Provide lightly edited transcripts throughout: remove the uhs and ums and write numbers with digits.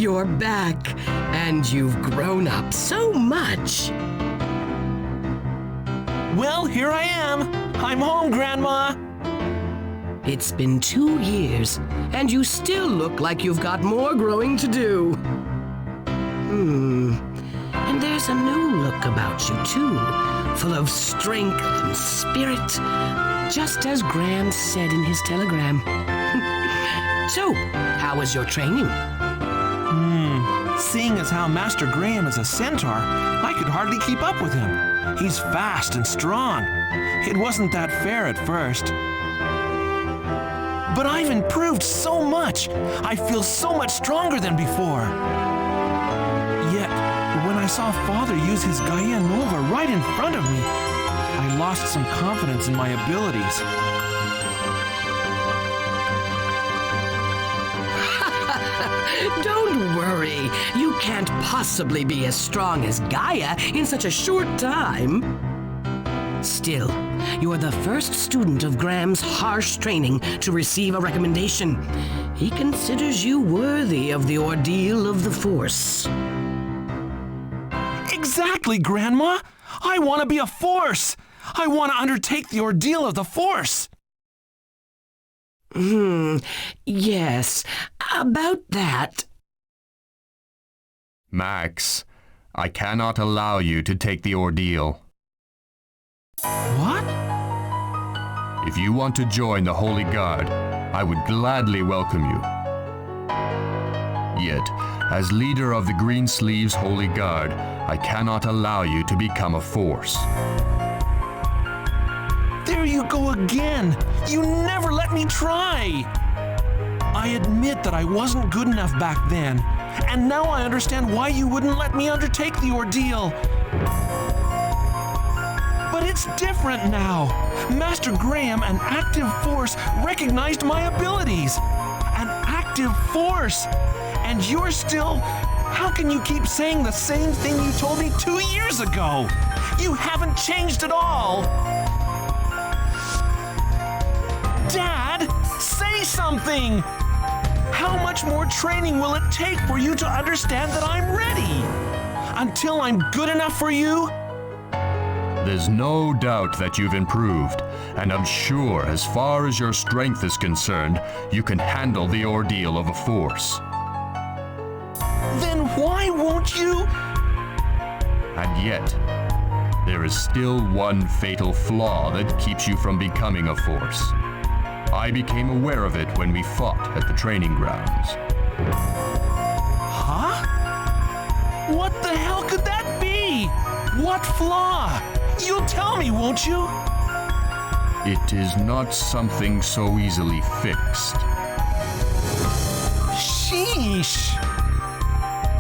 You're back, and you've grown up so much. Well, here I am. I'm home, Grandma. It's been 2 years, and you still look like you've got more growing to do. And there's a new look about you, too, full of strength and spirit, just as Graham said in his telegram. So, how was your training? Seeing as how Master Graham is a centaur, I could hardly keep up with him. He's fast and strong. It wasn't that fair at first. But I've improved so much. I feel so much stronger than before. Yet, when I saw Father use his Gaia Nova right in front of me, I lost some confidence in my abilities. Don't worry. You can't possibly be as strong as Gaia in such a short time. Still, you're the first student of Graham's harsh training to receive a recommendation. He considers you worthy of the ordeal of the Force. Exactly, Grandma! I want to be a Force! I want to undertake the ordeal of the Force! Yes, about that. Max, I cannot allow you to take the ordeal. What? If you want to join the Holy Guard, I would gladly welcome you. Yet, as leader of the Green Sleeves Holy Guard, I cannot allow you to become a Force. There you go again! You never let me try! I admit that I wasn't good enough back then, and now I understand why you wouldn't let me undertake the ordeal. But it's different now. Master Graham, an active Force, recognized my abilities. An active Force! And you're still... How can you keep saying the same thing you told me 2 years ago? You haven't changed at all! Dad, say something! How much more training will it take for you to understand that I'm ready? Until I'm good enough for you? There's no doubt that you've improved, and I'm sure as far as your strength is concerned, you can handle the ordeal of a Force. Then why won't you? And yet, there is still one fatal flaw that keeps you from becoming a Force. I became aware of it when we fought at the training grounds. Huh? What the hell could that be? What flaw? You'll tell me, won't you? It is not something so easily fixed. Sheesh!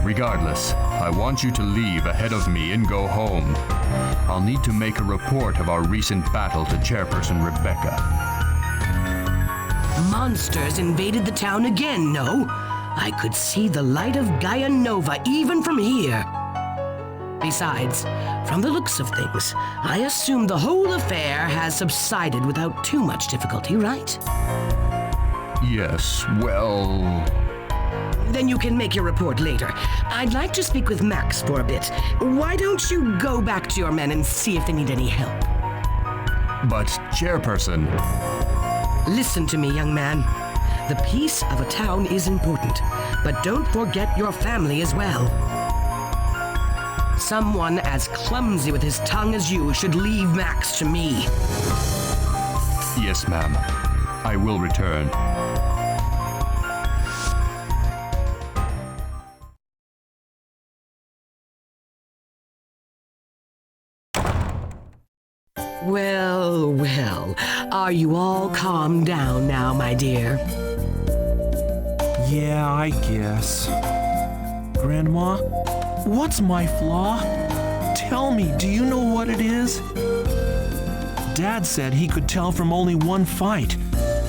Regardless, I want you to leave ahead of me and go home. I'll need to make a report of our recent battle to Chairperson Rebecca. Monsters invaded the town again, no? I could see the light of Gaia Nova even from here. Besides, from the looks of things, I assume the whole affair has subsided without too much difficulty, right? Yes, well... Then you can make your report later. I'd like to speak with Max for a bit. Why don't you go back to your men and see if they need any help? But, Chairperson... Listen to me, young man. The peace of a town is important, but don't forget your family as well. Someone as clumsy with his tongue as you should leave Max to me. Yes, ma'am. I will return. Well, well. Are you all calmed down now, my dear? Yeah, I guess. Grandma, what's my flaw? Tell me, do you know what it is? Dad said he could tell from only one fight.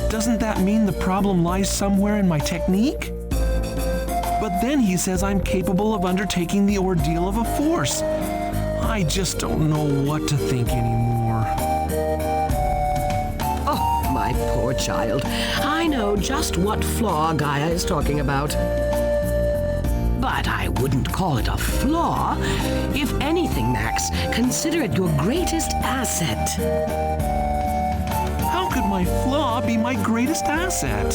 Doesn't that mean the problem lies somewhere in my technique? But then he says I'm capable of undertaking the ordeal of a Force. I just don't know what to think anymore. Oh, my poor child. I know just what flaw Gaia is talking about. But I wouldn't call it a flaw. If anything, Max, consider it your greatest asset. How could my flaw be my greatest asset?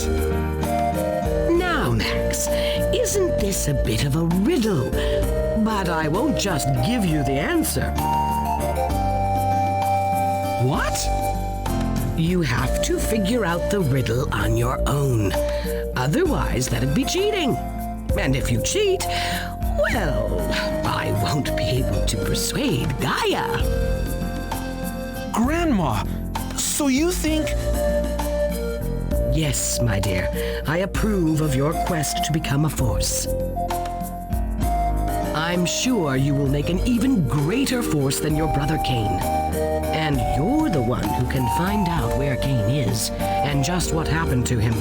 Now, Max, isn't this a bit of a riddle? But I won't just give you the answer. What? You have to figure out the riddle on your own. Otherwise, that'd be cheating. And if you cheat, well, I won't be able to persuade Gaia. Grandma, so you think... Yes, my dear, I approve of your quest to become a force. I'm sure you will make an even greater force than your brother Cain. And you're the one who can find out where Cain is and just what happened to him.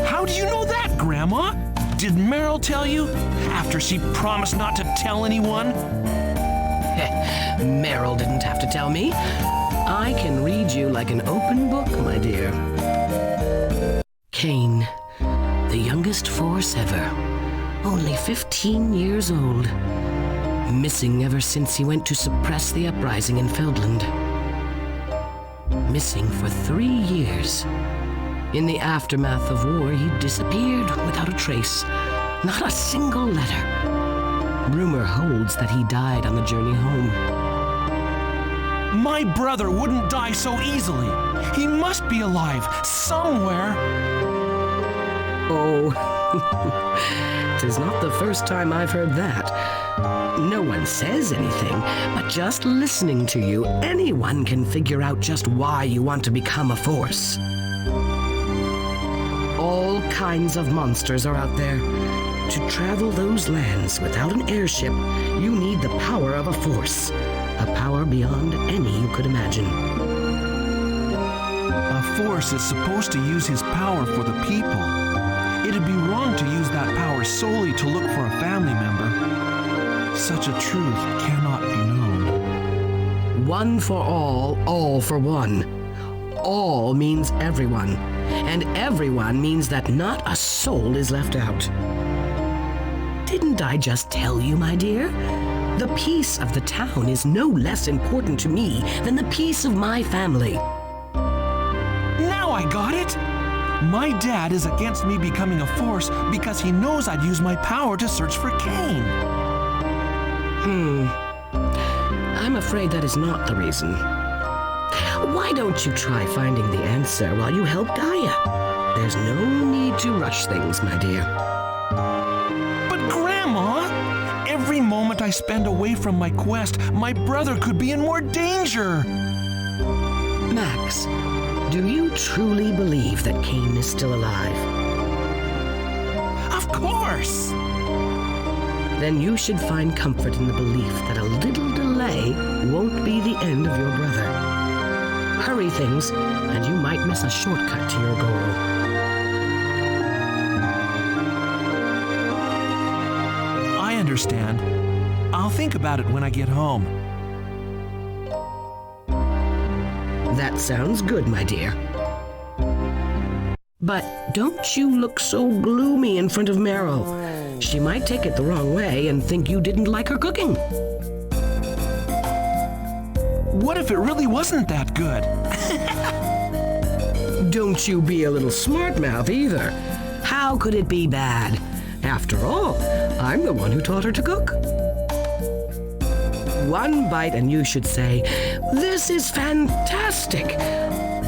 How do you know that, Grandma? Did Meryl tell you? After she promised not to tell anyone? Meryl didn't have to tell me. I can read you like an open book, my dear. Cain, the youngest force ever, only 15 years old, missing ever since he went to suppress the uprising in Feldland. Missing for 3 years. In the aftermath of war, he disappeared without a trace, not a single letter. Rumor holds that he died on the journey home. My brother wouldn't die so easily. He must be alive somewhere. Oh, 'tis not the first time I've heard that. No one says anything, but just listening to you, anyone can figure out just why you want to become a force. All kinds of monsters are out there. To travel those lands without an airship, you need the power of a force. A power beyond any you could imagine. A force is supposed to use his power for the people. It'd be wrong to use that power solely to look for a family member. Such a truth cannot be known. One for all for one. All means everyone, and everyone means that not a soul is left out. Didn't I just tell you, my dear? The peace of the town is no less important to me than the peace of my family. Now I got it! My dad is against me becoming a force because he knows I'd use my power to search for Cain. I'm afraid that is not the reason. Why don't you try finding the answer while you help Gaia? There's no need to rush things, my dear. But Grandma, every moment I spend away from my quest, my brother could be in more danger. Max, do you truly believe that Cain is still alive? Of course! Then you should find comfort in the belief that a little delay won't be the end of your brother. Hurry things, and you might miss a shortcut to your goal. I understand. I'll think about it when I get home. That sounds good, my dear. But don't you look so gloomy in front of Meryl. She might take it the wrong way and think you didn't like her cooking. What if it really wasn't that good? Don't you be a little smart mouth either. How could it be bad? After all, I'm the one who taught her to cook. One bite and you should say, "This is fantastic.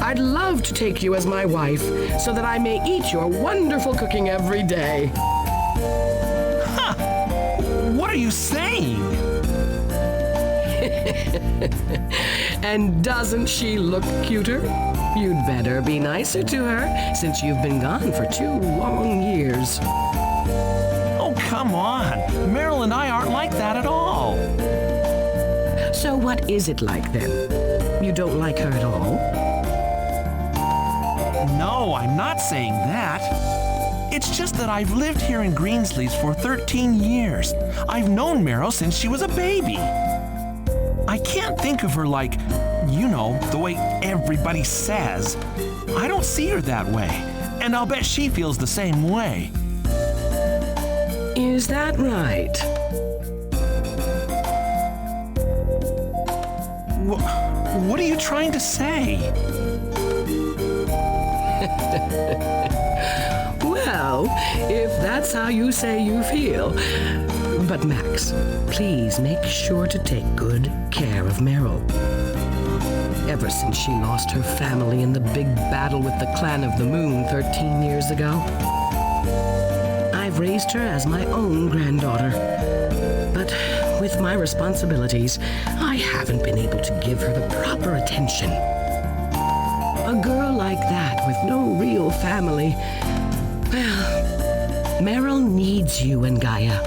I'd love to take you as my wife so that I may eat your wonderful cooking every day." What are you saying? And doesn't she look cuter? You'd better be nicer to her since you've been gone for 2 long years. Oh, come on. Meryl and I aren't like that at all. So what is it like then? You don't like her at all? No, I'm not saying that. It's just that I've lived here in Greensleeves for 13 years. I've known Meryl since she was a baby. I can't think of her like, you know, the way everybody says. I don't see her that way, and I'll bet she feels the same way. Is that right? What are you trying to say? Well, if that's how you say you feel. But Max, please make sure to take good care of Meryl. Ever since she lost her family in the big battle with the Clan of the Moon 13 years ago, I've raised her as my own granddaughter. But with my responsibilities, I haven't been able to give her the proper attention. A girl like that with no real family, well, Meryl needs you and Gaia.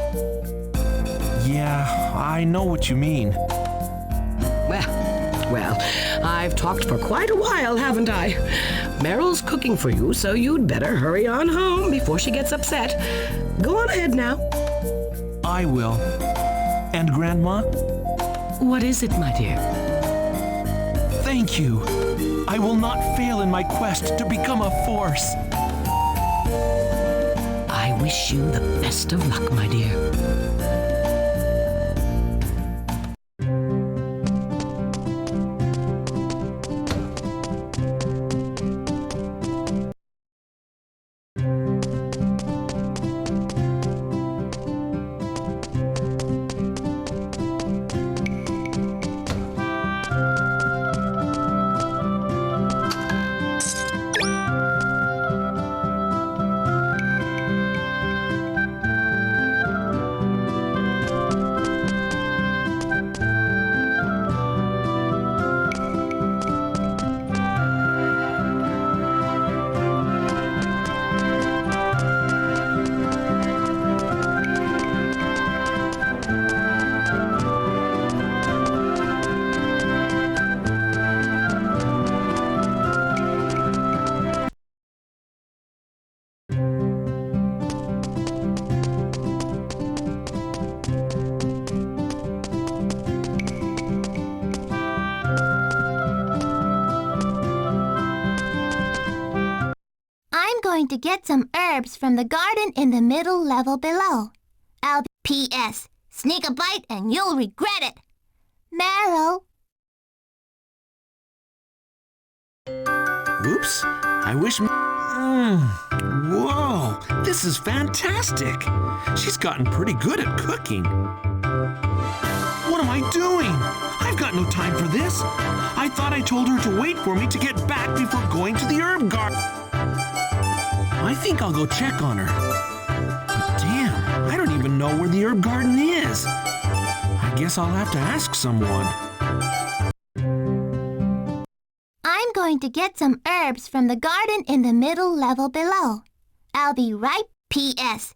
Yeah, I know what you mean. Well, I've talked for quite a while, haven't I? Meryl's cooking for you, so you'd better hurry on home before she gets upset. Go on ahead now. I will. And Grandma? What is it, my dear? Thank you. I will not fail in my quest to become a force. I wish you the best of luck, my dear. I'm going to get some herbs from the garden in the middle level below. P.S. Sneak a bite and you'll regret it. Meryl. Oops. I wish... Whoa, this is fantastic. She's gotten pretty good at cooking. What am I doing? I've got no time for this. I thought I told her to wait for me to get back before going to the herb garden. I think I'll go check on her. But damn, I don't even know where the herb garden is. I guess I'll have to ask someone. I'm going to get some herbs from the garden in the middle level below. I'll be right. P.S.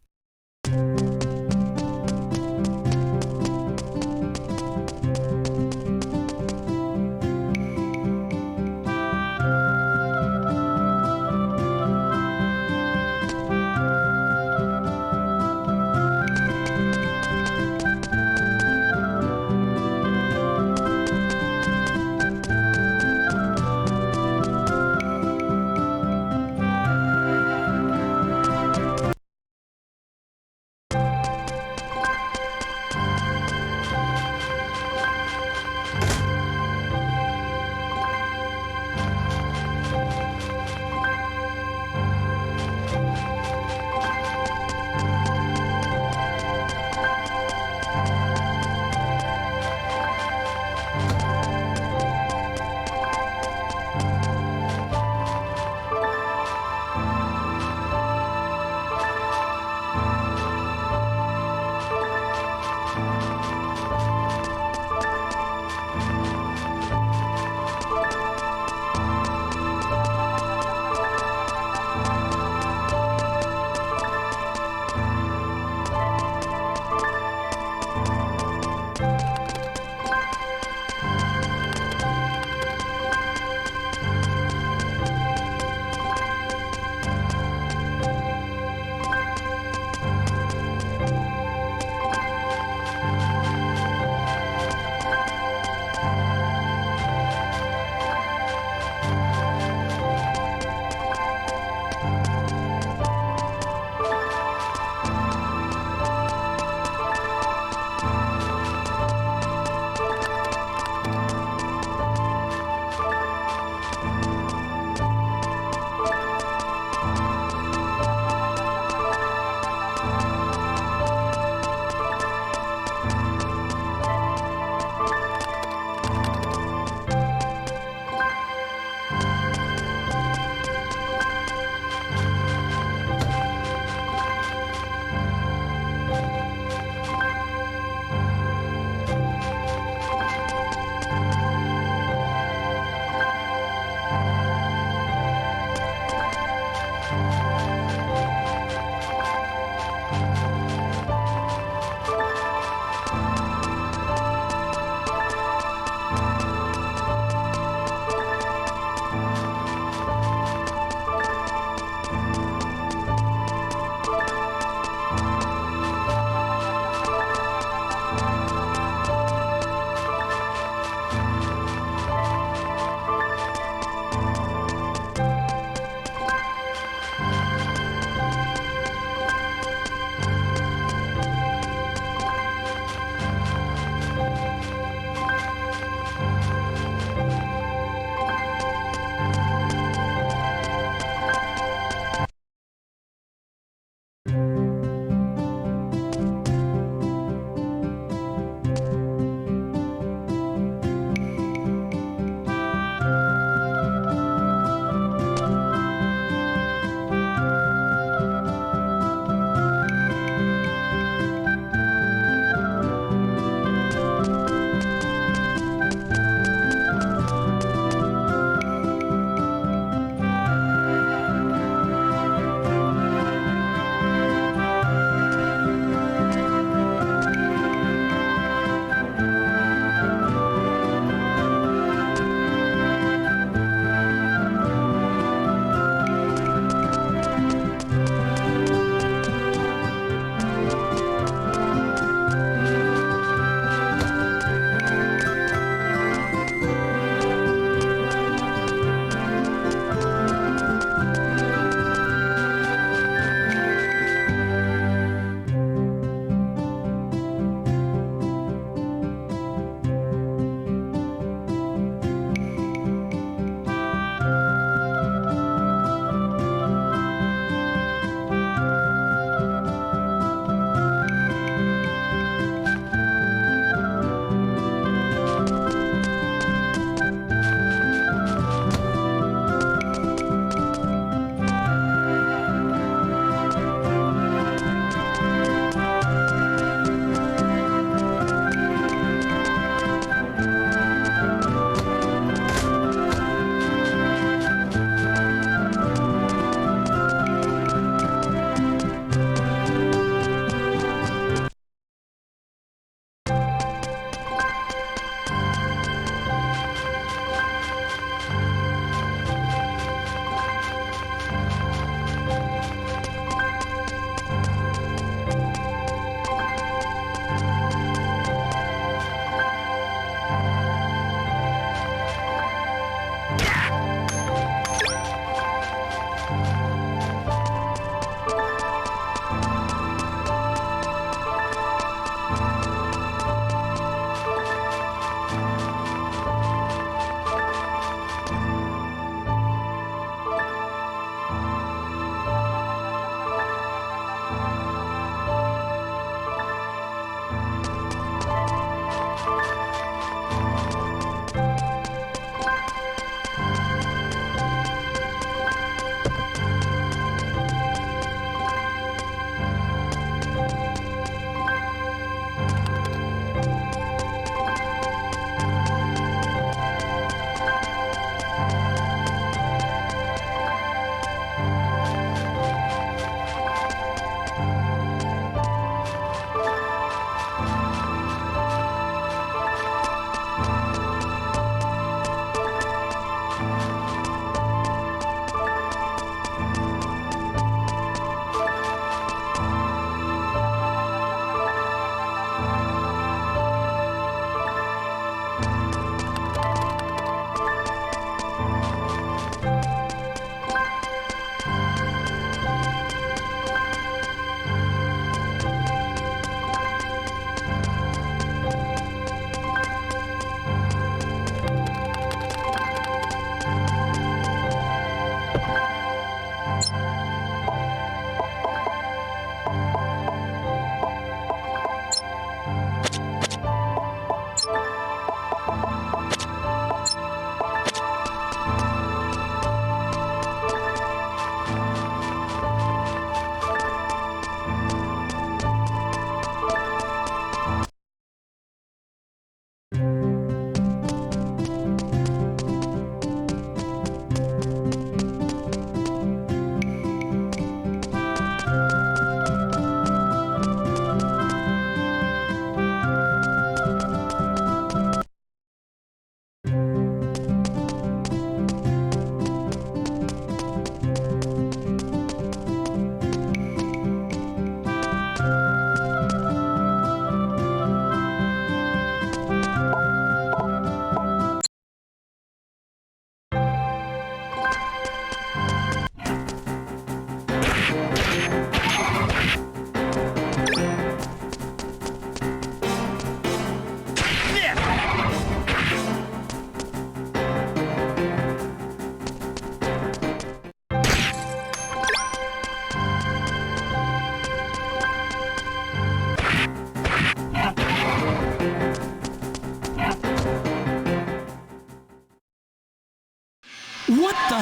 What the?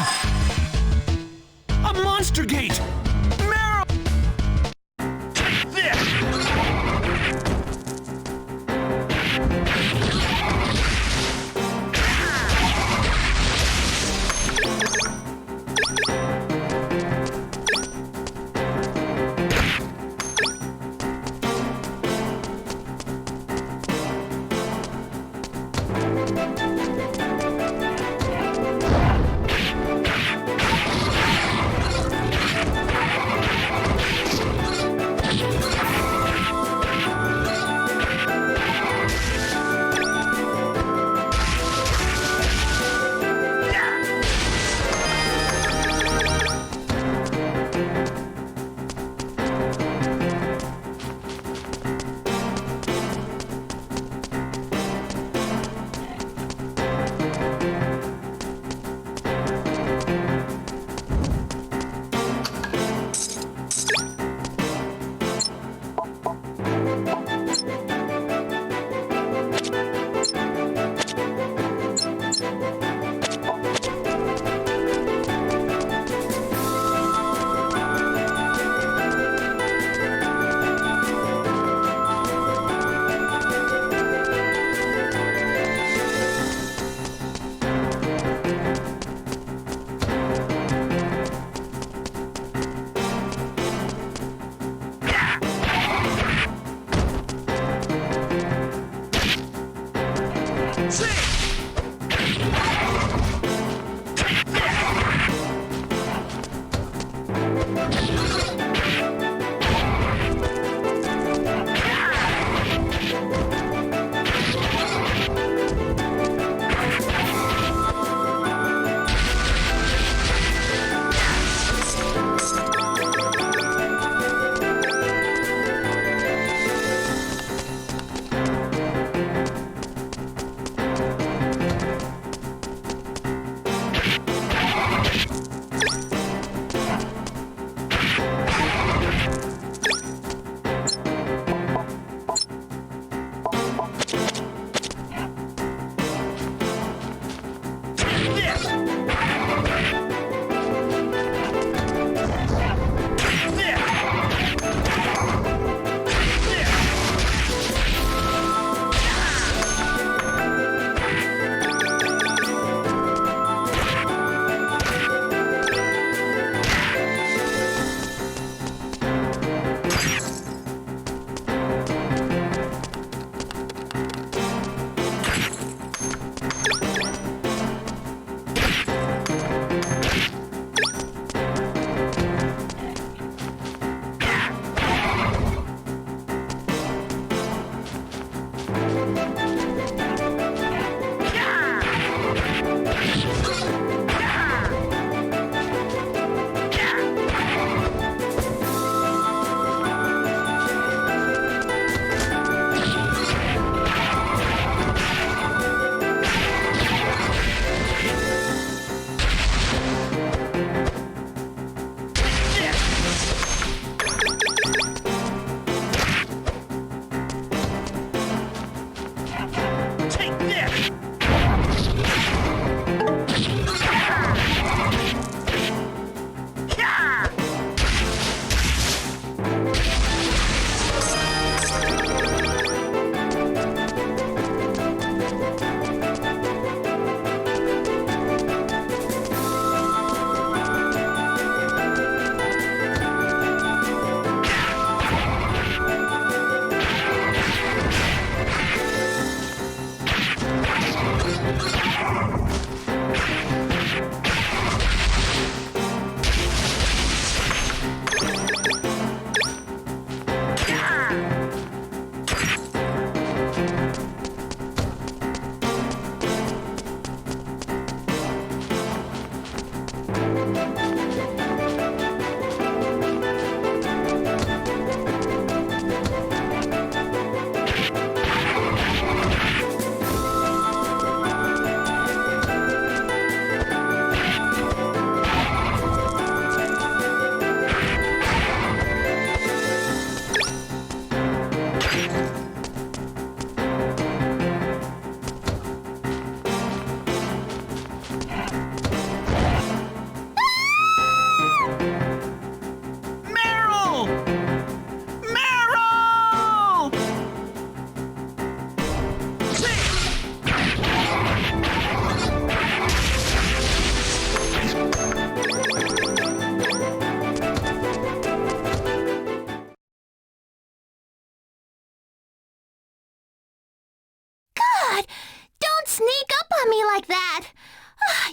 A monster gate! Meryl! Take this!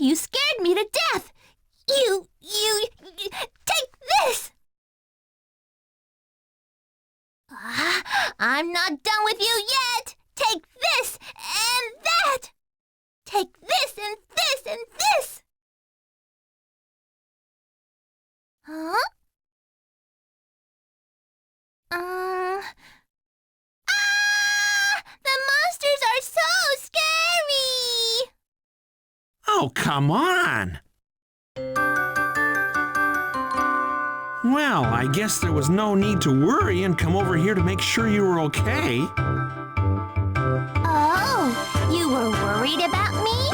You scared me to death! You... Take this! I'm not done with you yet! Take this and that! Take this and this and this! Huh? The monsters are so scary! Oh, come on! Well, I guess there was no need to worry and come over here to make sure you were okay. Oh, you were worried about me?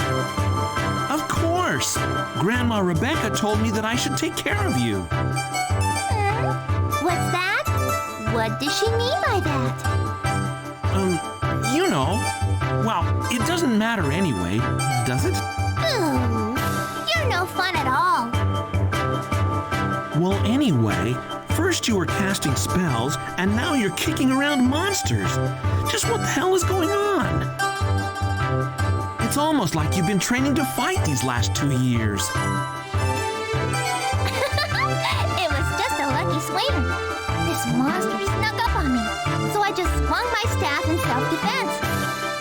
Of course! Grandma Rebecca told me that I should take care of you. What's that? What does she mean by that? You know. Well, it doesn't matter anyway, does it? Ooh, you're no fun at all. Well, anyway, first you were casting spells, and now you're kicking around monsters. Just what the hell is going on? It's almost like you've been training to fight these last 2 years. It was just a lucky swing. This monster snuck up on me, so I just swung my staff in self-defense.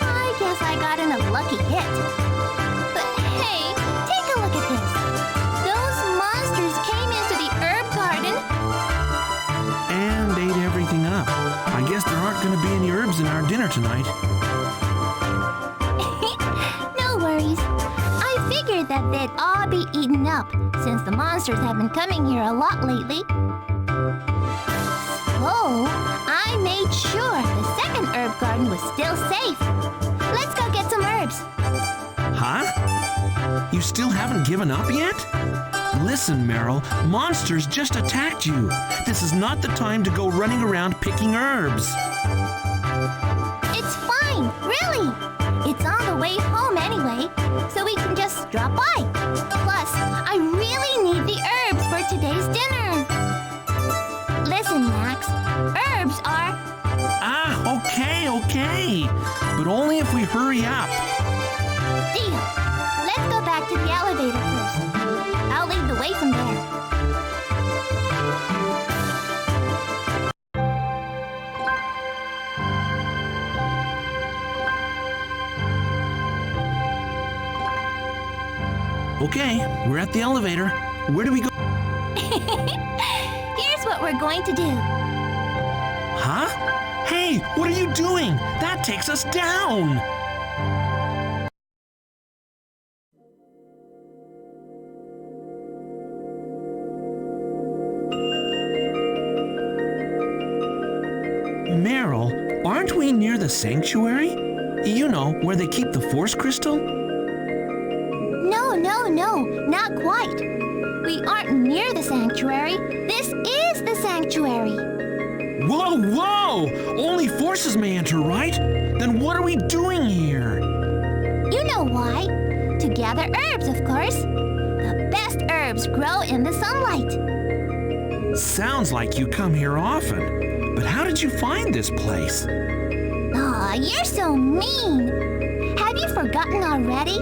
I guess I got in a lucky hit. But hey, take a look at this. Those monsters came into the herb garden. And ate everything up. I guess there aren't going to be any herbs in our dinner tonight. No worries. I figured that they'd all be eaten up, since the monsters have been coming here a lot lately. So, I made sure the second herb garden was still safe. Let's go get some herbs. Huh? You still haven't given up yet? Listen, Meryl, monsters just attacked you. This is not the time to go running around picking herbs. It's fine, really. It's on the way home anyway, so we can just drop by. Plus, I really need the herbs for today's dinner. Listen, Max, herbs are... Okay. But only if we hurry up. Deal. Let's go back to the elevator first. I'll lead the way from there. Okay, we're at the elevator. Where do we go? Here's what we're going to do. Huh? Hey, what are you doing? That takes us down! Meryl, aren't we near the sanctuary? You know, where they keep the Force Crystal? No, not quite. We aren't near the sanctuary. This is the sanctuary. Whoa! Only forces may enter, right? Then what are we doing here? You know why. To gather herbs, of course. The best herbs grow in the sunlight. Sounds like you come here often. But how did you find this place? Aw, you're so mean. Have you forgotten already?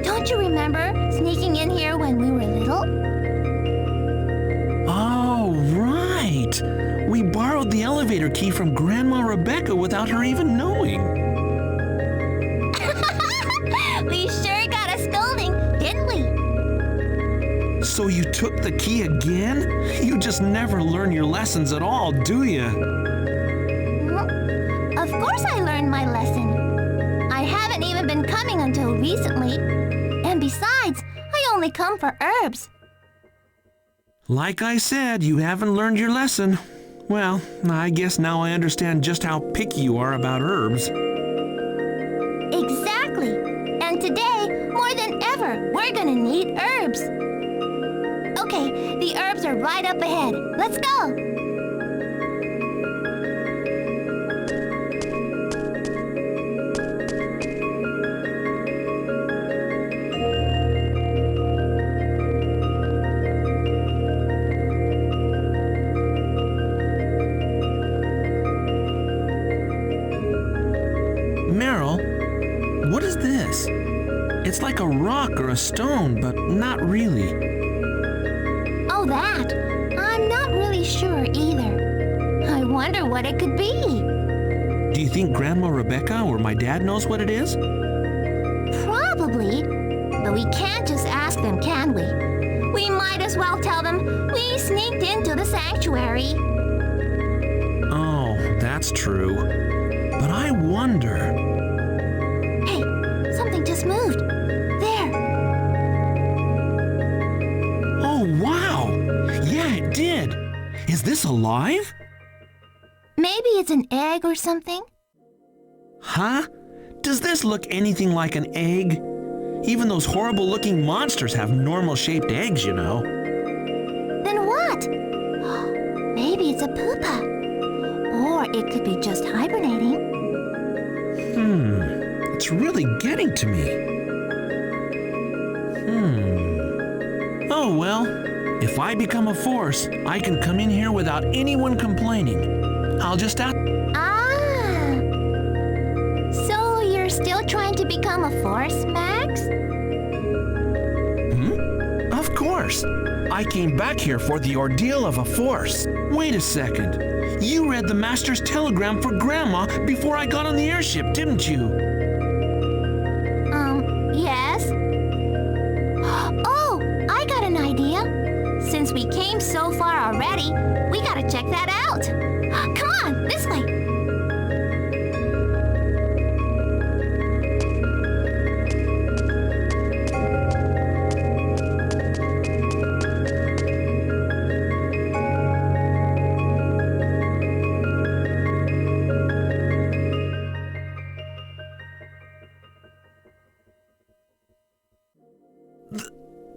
Don't you remember sneaking in here when we were little? Oh, right. We borrowed the elevator key from Grandma Rebecca without her even knowing. We sure got a scolding, didn't we? So you took the key again? You just never learn your lessons at all, do you? Of course I learned my lesson. I haven't even been coming until recently. And besides, I only come for herbs. Like I said, you haven't learned your lesson. Well, I guess now I understand just how picky you are about herbs. Exactly. And today, more than ever, we're gonna need herbs. Okay, the herbs are right up ahead. Let's go! Meryl, what is this? It's like a rock rock or a stone, but not really. Oh, that? I'm not really sure either. I wonder what it could be. Do you think Grandma Rebecca or my dad knows what it is? Probably. But we can't just ask them, can we? We might as well tell them we sneaked into the sanctuary. Oh, that's true. But I wonder... Hey, something just moved. There. Oh, wow! Yeah, it did. Is this alive? Maybe it's an egg or something. Huh? Does this look anything like an egg? Even those horrible-looking monsters have normal-shaped eggs, you know. Then what? Maybe it's a pupa. Or it could be just hibernating. It's really getting to me. Oh, well, if I become a force, I can come in here without anyone complaining. I'll just ask... Ah! So you're still trying to become a force, Max? Of course. I came back here for the ordeal of a force. Wait a second. You read the Master's telegram for Grandma before I got on the airship, didn't you? Yes? Oh, I got an idea. Since we came so far already, we gotta check that out. Come on, this way.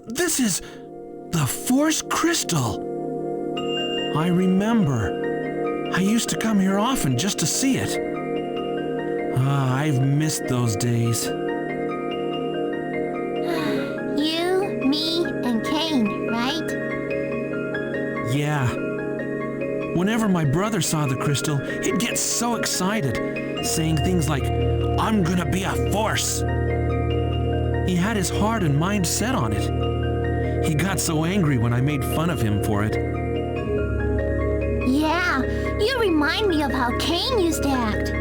This is the Force Crystal. I remember. I used to come here often just to see it. I've missed those days. You, me, and Kane, right? Yeah. Whenever my brother saw the crystal, he'd get so excited, saying things like, "I'm gonna be a force." He had his heart and mind set on it. He got so angry when I made fun of him for it. Yeah, you remind me of how Kane used to act.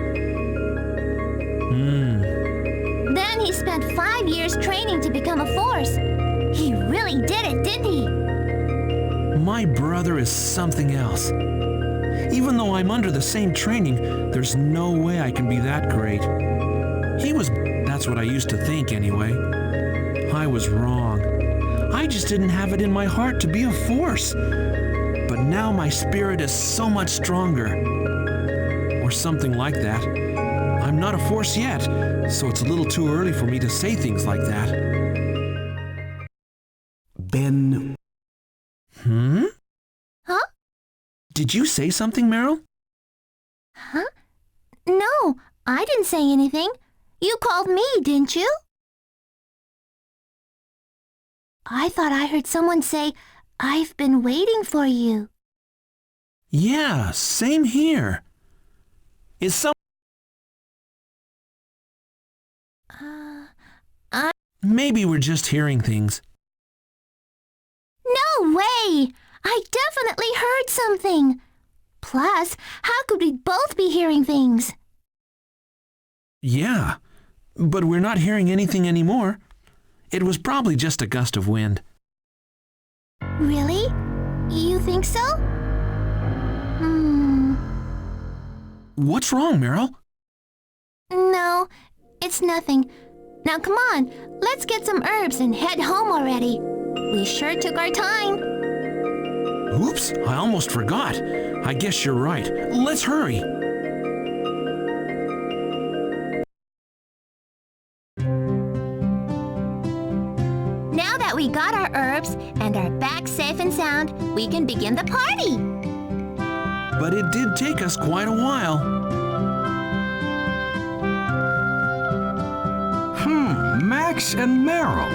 Then he spent 5 years training to become a force. He really did it, didn't he? My brother is something else. Even though I'm under the same training, there's no way I can be that great. That's what I used to think anyway. I was wrong. I just didn't have it in my heart to be a force. But now my spirit is so much stronger. Or something like that. I'm not a force yet, so it's a little too early for me to say things like that. Ben. Huh? Did you say something, Meryl? Huh? No, I didn't say anything. You called me, didn't you? I thought I heard someone say, "I've been waiting for you." Yeah, same here. Is some... Maybe we're just hearing things. No way! I definitely heard something. Plus, how could we both be hearing things? Yeah, but we're not hearing anything anymore. It was probably just a gust of wind. Really? You think so? What's wrong, Meryl? No, it's nothing. Now come on, let's get some herbs and head home already. We sure took our time. Oops, I almost forgot. I guess you're right. Let's hurry. Now that we got our herbs and are back safe and sound, we can begin the party. But it did take us quite a while. Max and Meryl,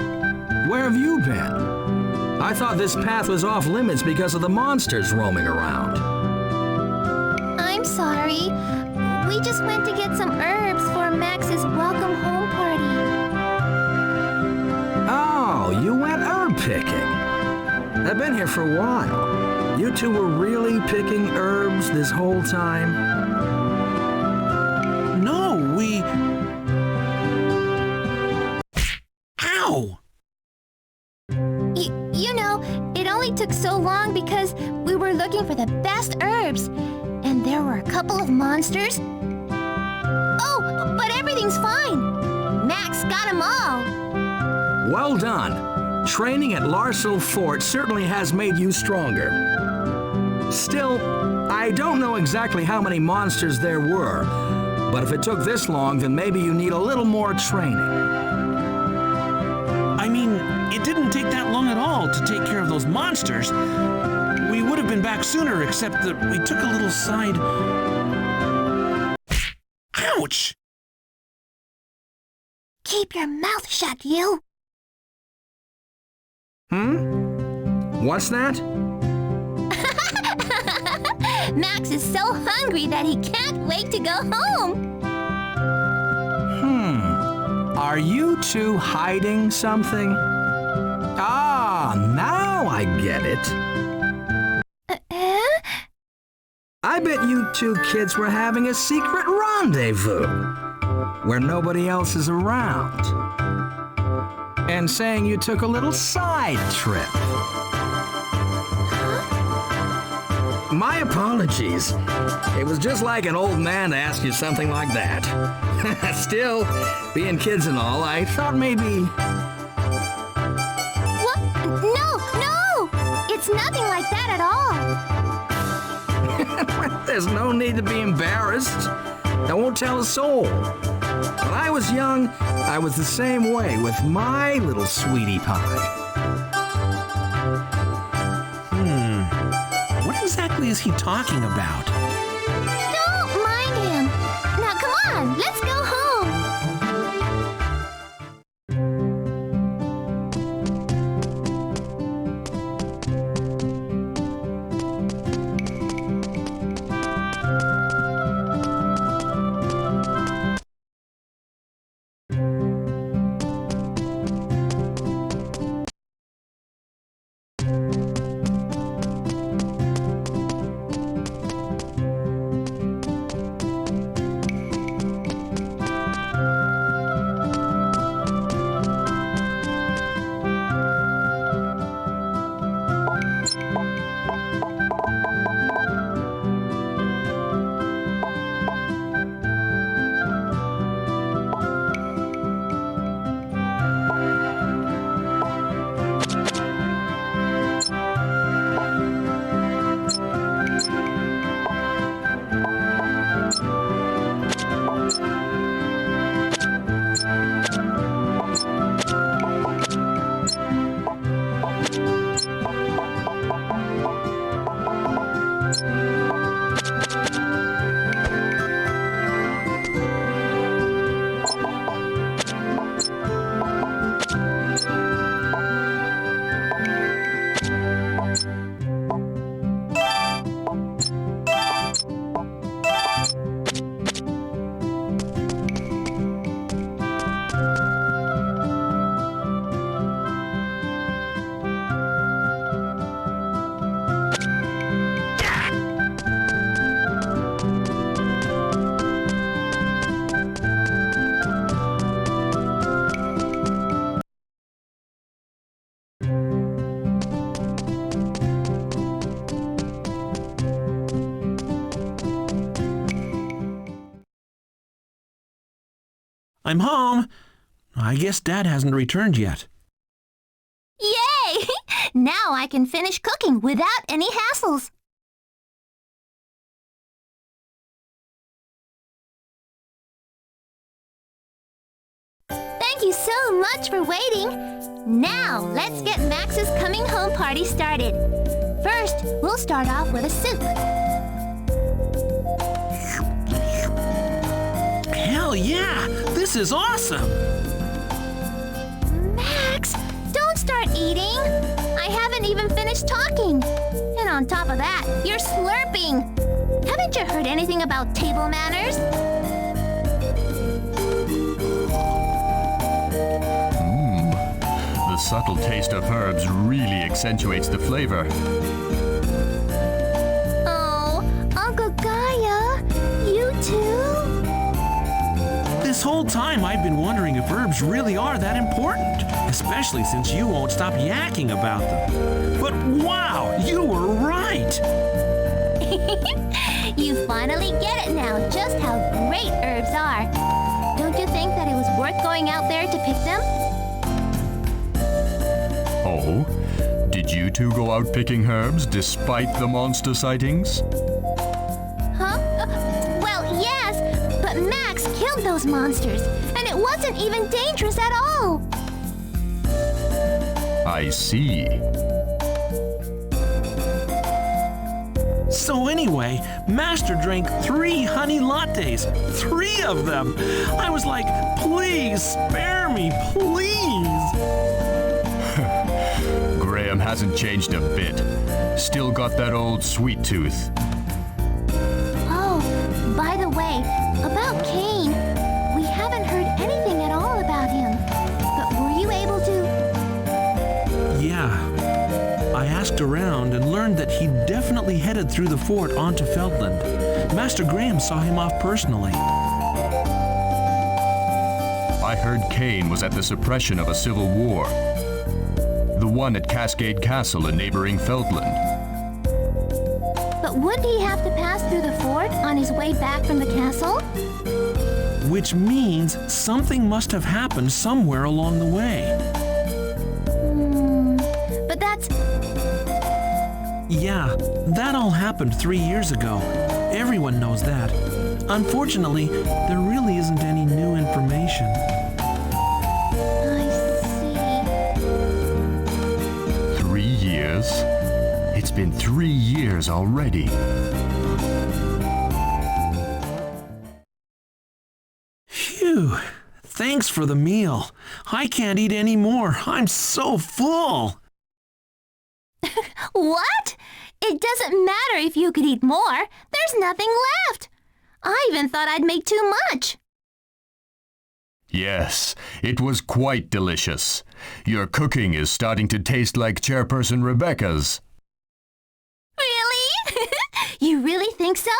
where have you been? I thought this path was off limits because of the monsters roaming around. I'm sorry. We just went to get some herbs for Max's welcome home party. So you went herb picking. I've been here for a while. You two were really picking herbs this whole time? No, we... Ow! You know, it only took so long because we were looking for the best herbs. And there were a couple of monsters. Oh, but everything's fine. Max got them all. Well done. Training at Larsel Fort certainly has made you stronger. Still, I don't know exactly how many monsters there were, but if it took this long, then maybe you need a little more training. I mean, it didn't take that long at all to take care of those monsters. We would have been back sooner, except that we took a little side... Ouch! Keep your mouth shut, you. What's that? Max is so hungry that he can't wait to go home. Are you two hiding something? Ah, now I get it. I bet you two kids were having a secret rendezvous where nobody else is around. And saying you took a little side trip. My apologies. It was just like an old man to ask you something like that. Still, being kids and all, I thought maybe... What? No! It's nothing like that at all. There's no need to be embarrassed. I won't tell a soul. When I was young, I was the same way with my little sweetie pie. What exactly is he talking about? Don't mind him. Now come on, let's go home. I'm home. I guess Dad hasn't returned yet. Yay! Now I can finish cooking without any hassles. Thank you so much for waiting. Now let's get Max's coming home party started. First, we'll start off with a soup. Hell yeah! This is awesome! Max, don't start eating. I haven't even finished talking. And on top of that, you're slurping. Haven't you heard anything about table manners? The subtle taste of herbs really accentuates the flavor. Oh, Uncle Gaia, you too? This whole time I've been wondering if herbs really are that important, especially since you won't stop yakking about them. But wow, you were right! You finally get it now, just how great herbs are. Don't you think that it was worth going out there to pick them? Oh? Did you two go out picking herbs despite the monster sightings? Huh? Well, yes, but Max killed those monsters, and it wasn't even dangerous at all. I see. So anyway, Master drank 3 honey lattes. 3 of them! I was like, please spare me, please! Graham hasn't changed a bit. Still got that old sweet tooth. Oh, by the way, about Cain, we haven't heard anything at all about him. But were you able to? Yeah. I asked around and learned that he definitely headed through the fort onto Feldland. Master Graham saw him off personally. I heard Cain was at the suppression of a civil war. The one at Cascade Castle in neighboring Feldland. But wouldn't he have to pass through the fort on his way back from the castle? Which means something must have happened somewhere along the way. But that's... Yeah, that all happened 3 years ago. Everyone knows that. Unfortunately, there really isn't any new information. I see. 3 years? It's been 3 years already. Phew. Thanks for the meal. I can't eat any more. I'm so full. What? It doesn't matter if you could eat more. There's nothing left. I even thought I'd make too much. Yes, it was quite delicious. Your cooking is starting to taste like Chairperson Rebecca's. Really? You really think so?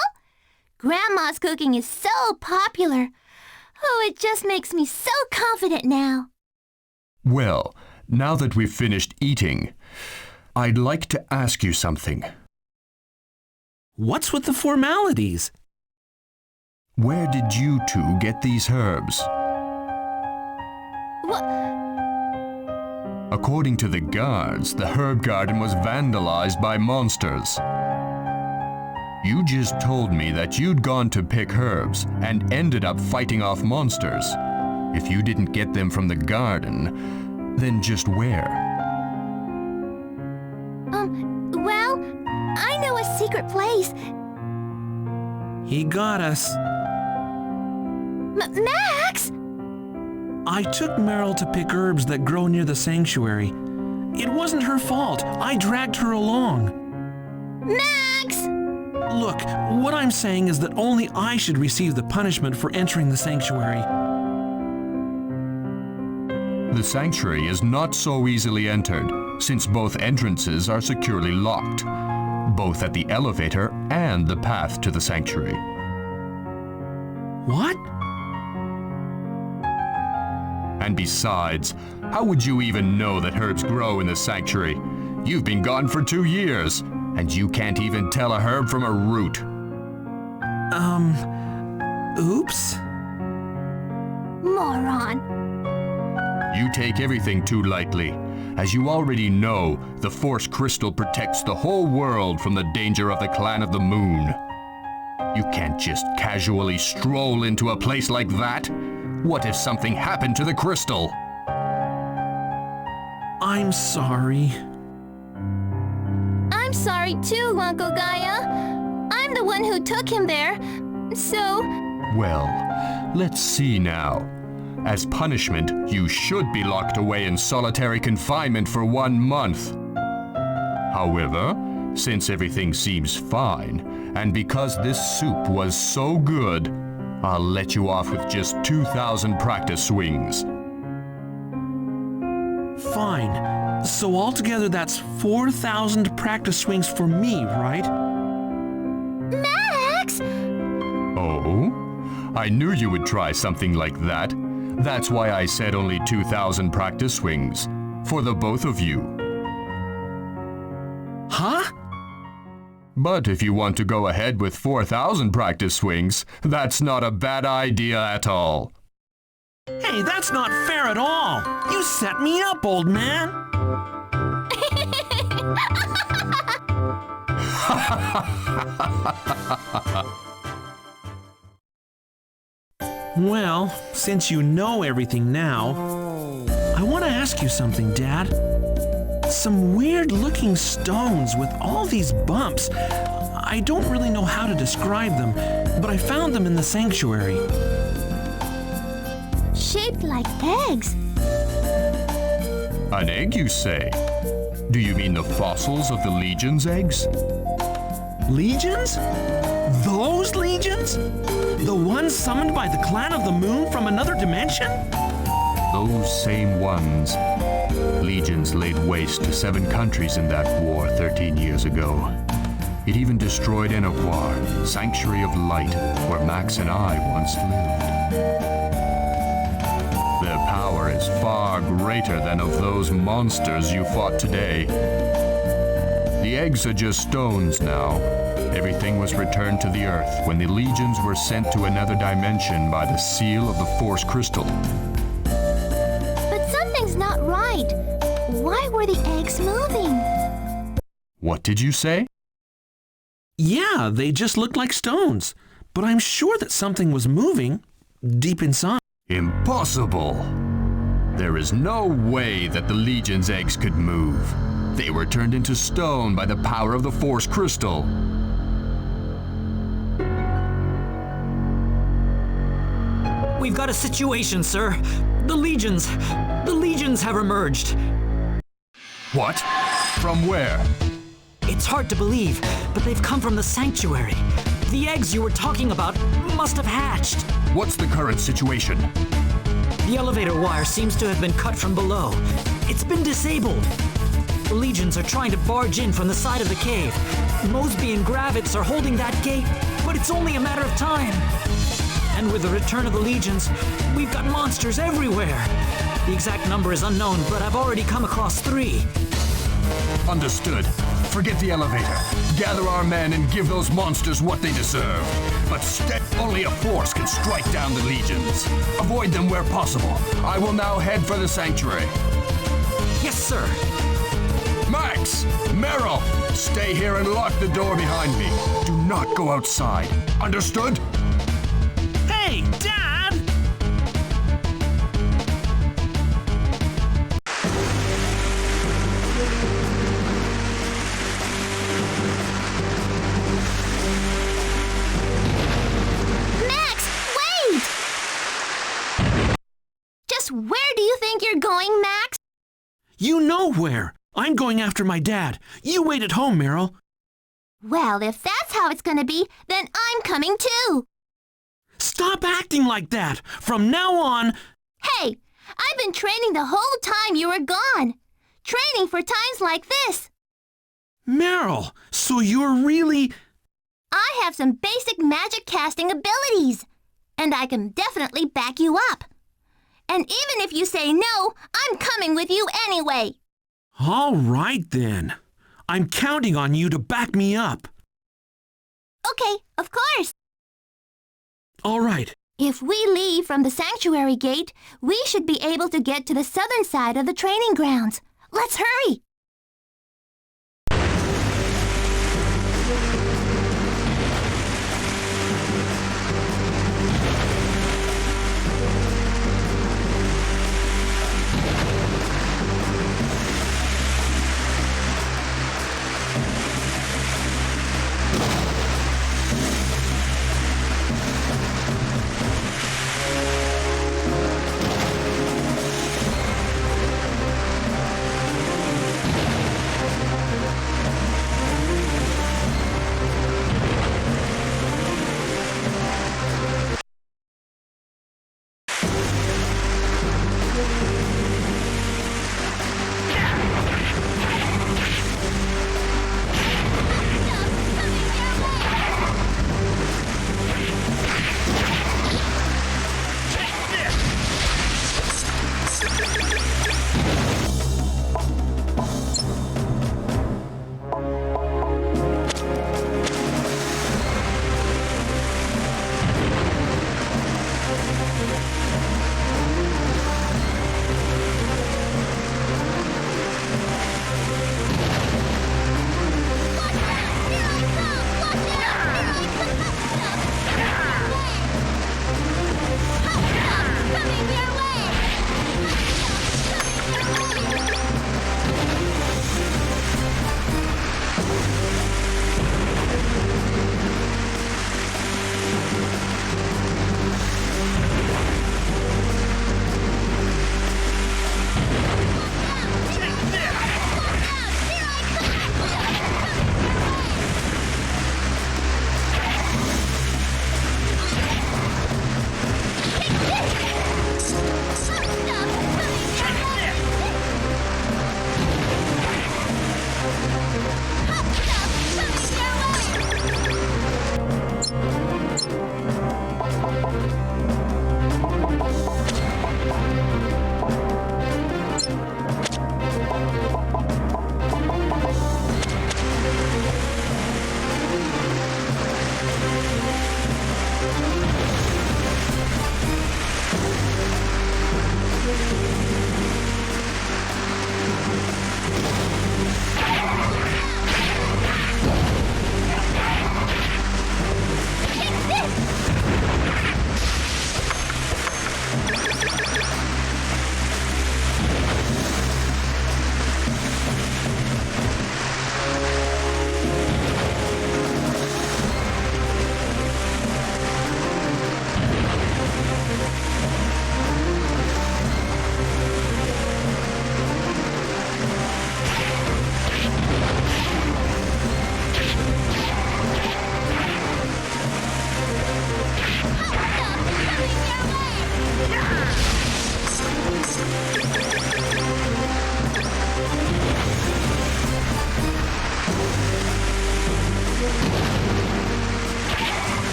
Grandma's cooking is so popular. Oh, it just makes me so confident now. Well, now that we've finished eating, I'd like to ask you something. What's with the formalities? Where did you two get these herbs? What? According to the guards, the herb garden was vandalized by monsters. You just told me that you'd gone to pick herbs and ended up fighting off monsters. If you didn't get them from the garden, then just where? Well, I know a secret place. He got us. Max! I took Meryl to pick herbs that grow near the sanctuary. It wasn't her fault. I dragged her along. Max! Look, what I'm saying is that only I should receive the punishment for entering the sanctuary. The sanctuary is not so easily entered, since both entrances are securely locked, both at the elevator and the path to the sanctuary. What? And besides, how would you even know that herbs grow in the sanctuary? You've been gone for 2 years, and you can't even tell a herb from a root. Oops. Moron. You take everything too lightly. As you already know, the Force Crystal protects the whole world from the danger of the Clan of the Moon. You can't just casually stroll into a place like that. What if something happened to the crystal? I'm sorry. I'm sorry too, Uncle Gaia. I'm the one who took him there, so... Well, let's see now. As punishment, you should be locked away in solitary confinement for 1 month. However, since everything seems fine, and because this soup was so good, I'll let you off with just 2,000 practice swings. Fine. So altogether that's 4,000 practice swings for me, right? Max! Oh? I knew you would try something like that. That's why I said only 2,000 practice swings. For the both of you. Huh? But if you want to go ahead with 4,000 practice swings, that's not a bad idea at all. Hey, that's not fair at all. You set me up, old man. Well, since you know everything now, I want to ask you something, Dad. Some weird-looking stones with all these bumps. I don't really know how to describe them, but I found them in the sanctuary. Shaped like eggs. An egg, you say? Do you mean the fossils of the Legion's eggs? Legions? Those legions? The ones summoned by the clan of the moon from another dimension? Those same ones. Legions laid waste to 7 countries in that war 13 years ago. It even destroyed Enoquar, Sanctuary of Light, where Max and I once lived. Their power is far greater than of those monsters you fought today. The eggs are just stones now. Everything was returned to the Earth when the Legions were sent to another dimension by the seal of the Force Crystal. But something's not right. Why were the eggs moving? What did you say? Yeah, they just looked like stones. But I'm sure that something was moving deep inside. Impossible! There is no way that the Legion's eggs could move. They were turned into stone by the power of the Force Crystal. We've got a situation, sir. The Legions have emerged. What? From where? It's hard to believe, but they've come from the sanctuary. The eggs you were talking about must have hatched. What's the current situation? The elevator wire seems to have been cut from below. It's been disabled. The Legions are trying to barge in from the side of the cave. Mosby and Gravitz are holding that gate, but it's only a matter of time. And with the return of the Legions, we've got monsters everywhere. The exact number is unknown, but I've already come across 3. Understood. Forget the elevator. Gather our men and give those monsters what they deserve. But only a force can strike down the Legions. Avoid them where possible. I will now head for the sanctuary. Yes, sir. Max! Meryl! Stay here and lock the door behind me. Do not go outside. Understood? Hey, Dad! Max, wait! Just where do you think you're going, Max? You know where. I'm going after my dad. You wait at home, Meryl. Well, if that's how it's gonna be, then I'm coming too. Stop acting like that. From now on... Hey, I've been training the whole time you were gone. Training for times like this. Meryl, so you're really... I have some basic magic casting abilities, and I can definitely back you up. And even if you say no, I'm coming with you anyway. All right, then. I'm counting on you to back me up. Okay, of course. All right. If we leave from the sanctuary gate, we should be able to get to the southern side of the training grounds. Let's hurry!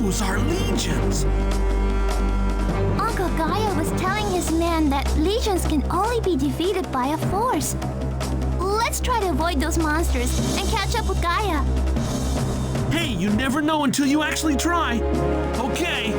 Those are legions! Uncle Gaia was telling his men that legions can only be defeated by a force. Let's try to avoid those monsters and catch up with Gaia. Hey, you never know until you actually try. Okay.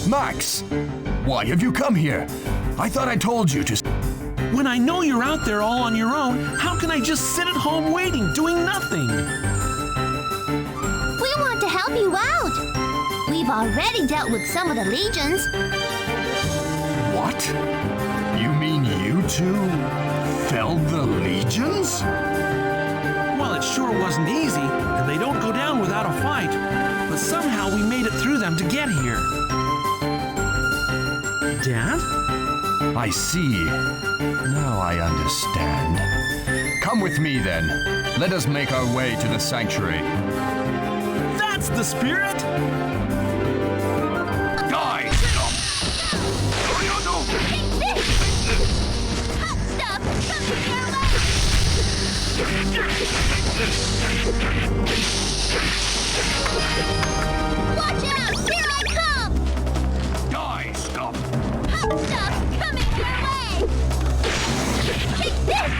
Max! Why have you come here? I thought I told you to... When I know you're out there all on your own, how can I just sit at home waiting, doing nothing? We want to help you out. We've already dealt with some of the legions. What? You mean you two felled the legions? Well, it sure wasn't easy, and they don't go down without a fight. But somehow we made it through them to get here. Dad? I see. Now I understand. Come with me, then. Let us make our way to the sanctuary. That's the spirit! Die! Stop! Stop Watch out! Here I come! Die! Stop! Stuff coming your way! Take this!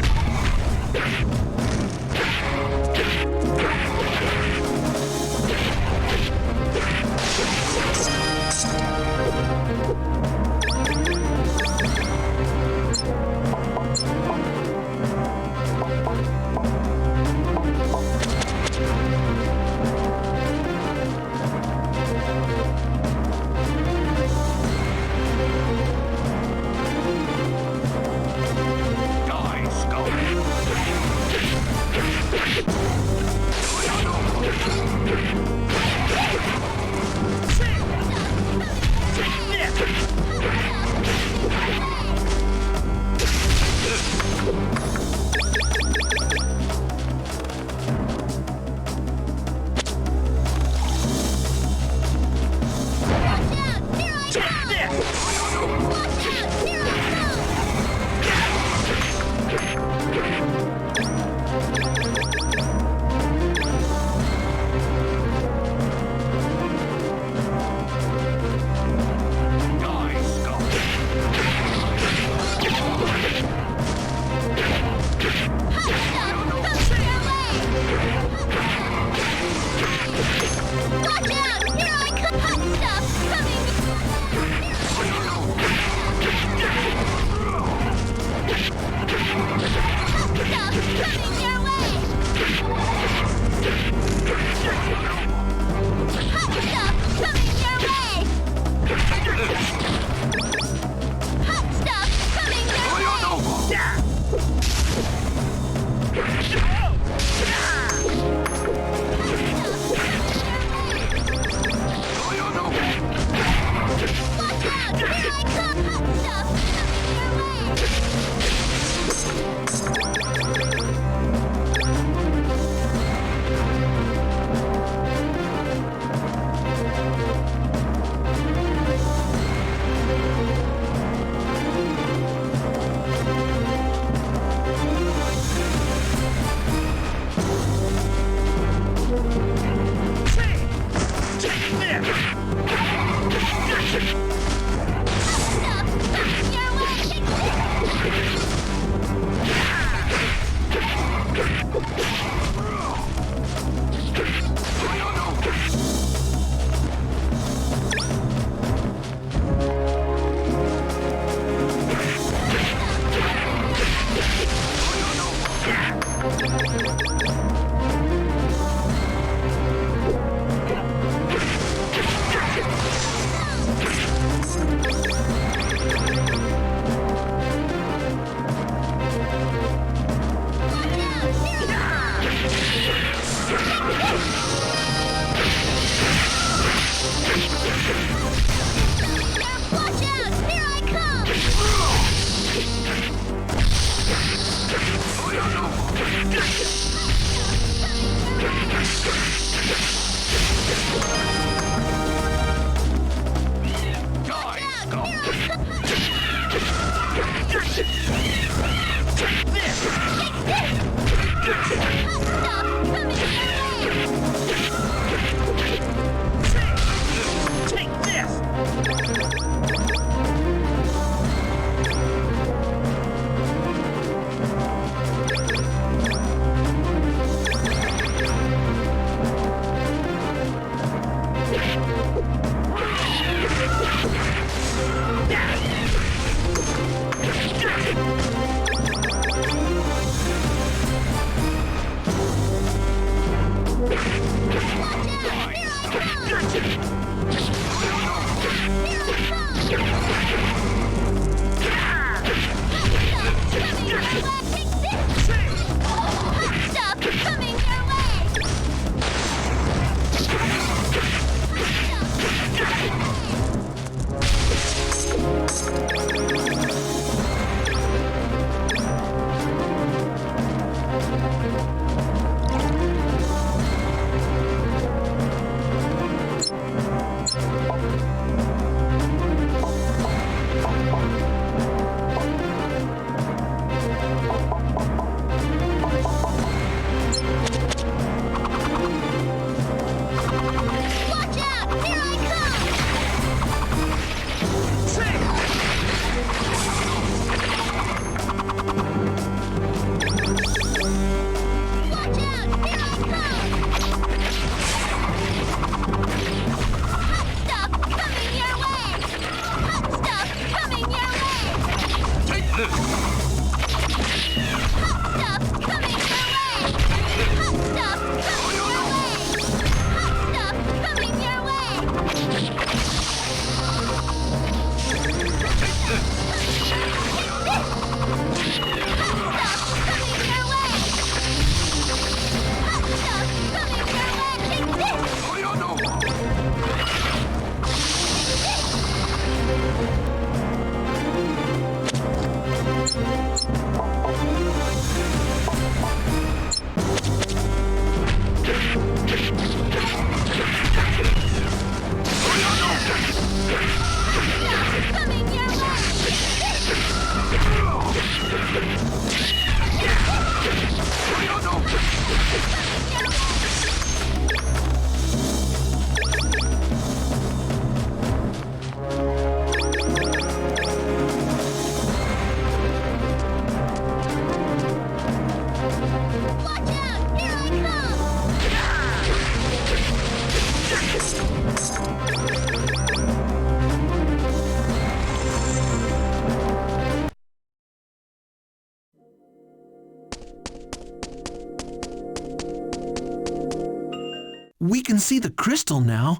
We can see the crystal now.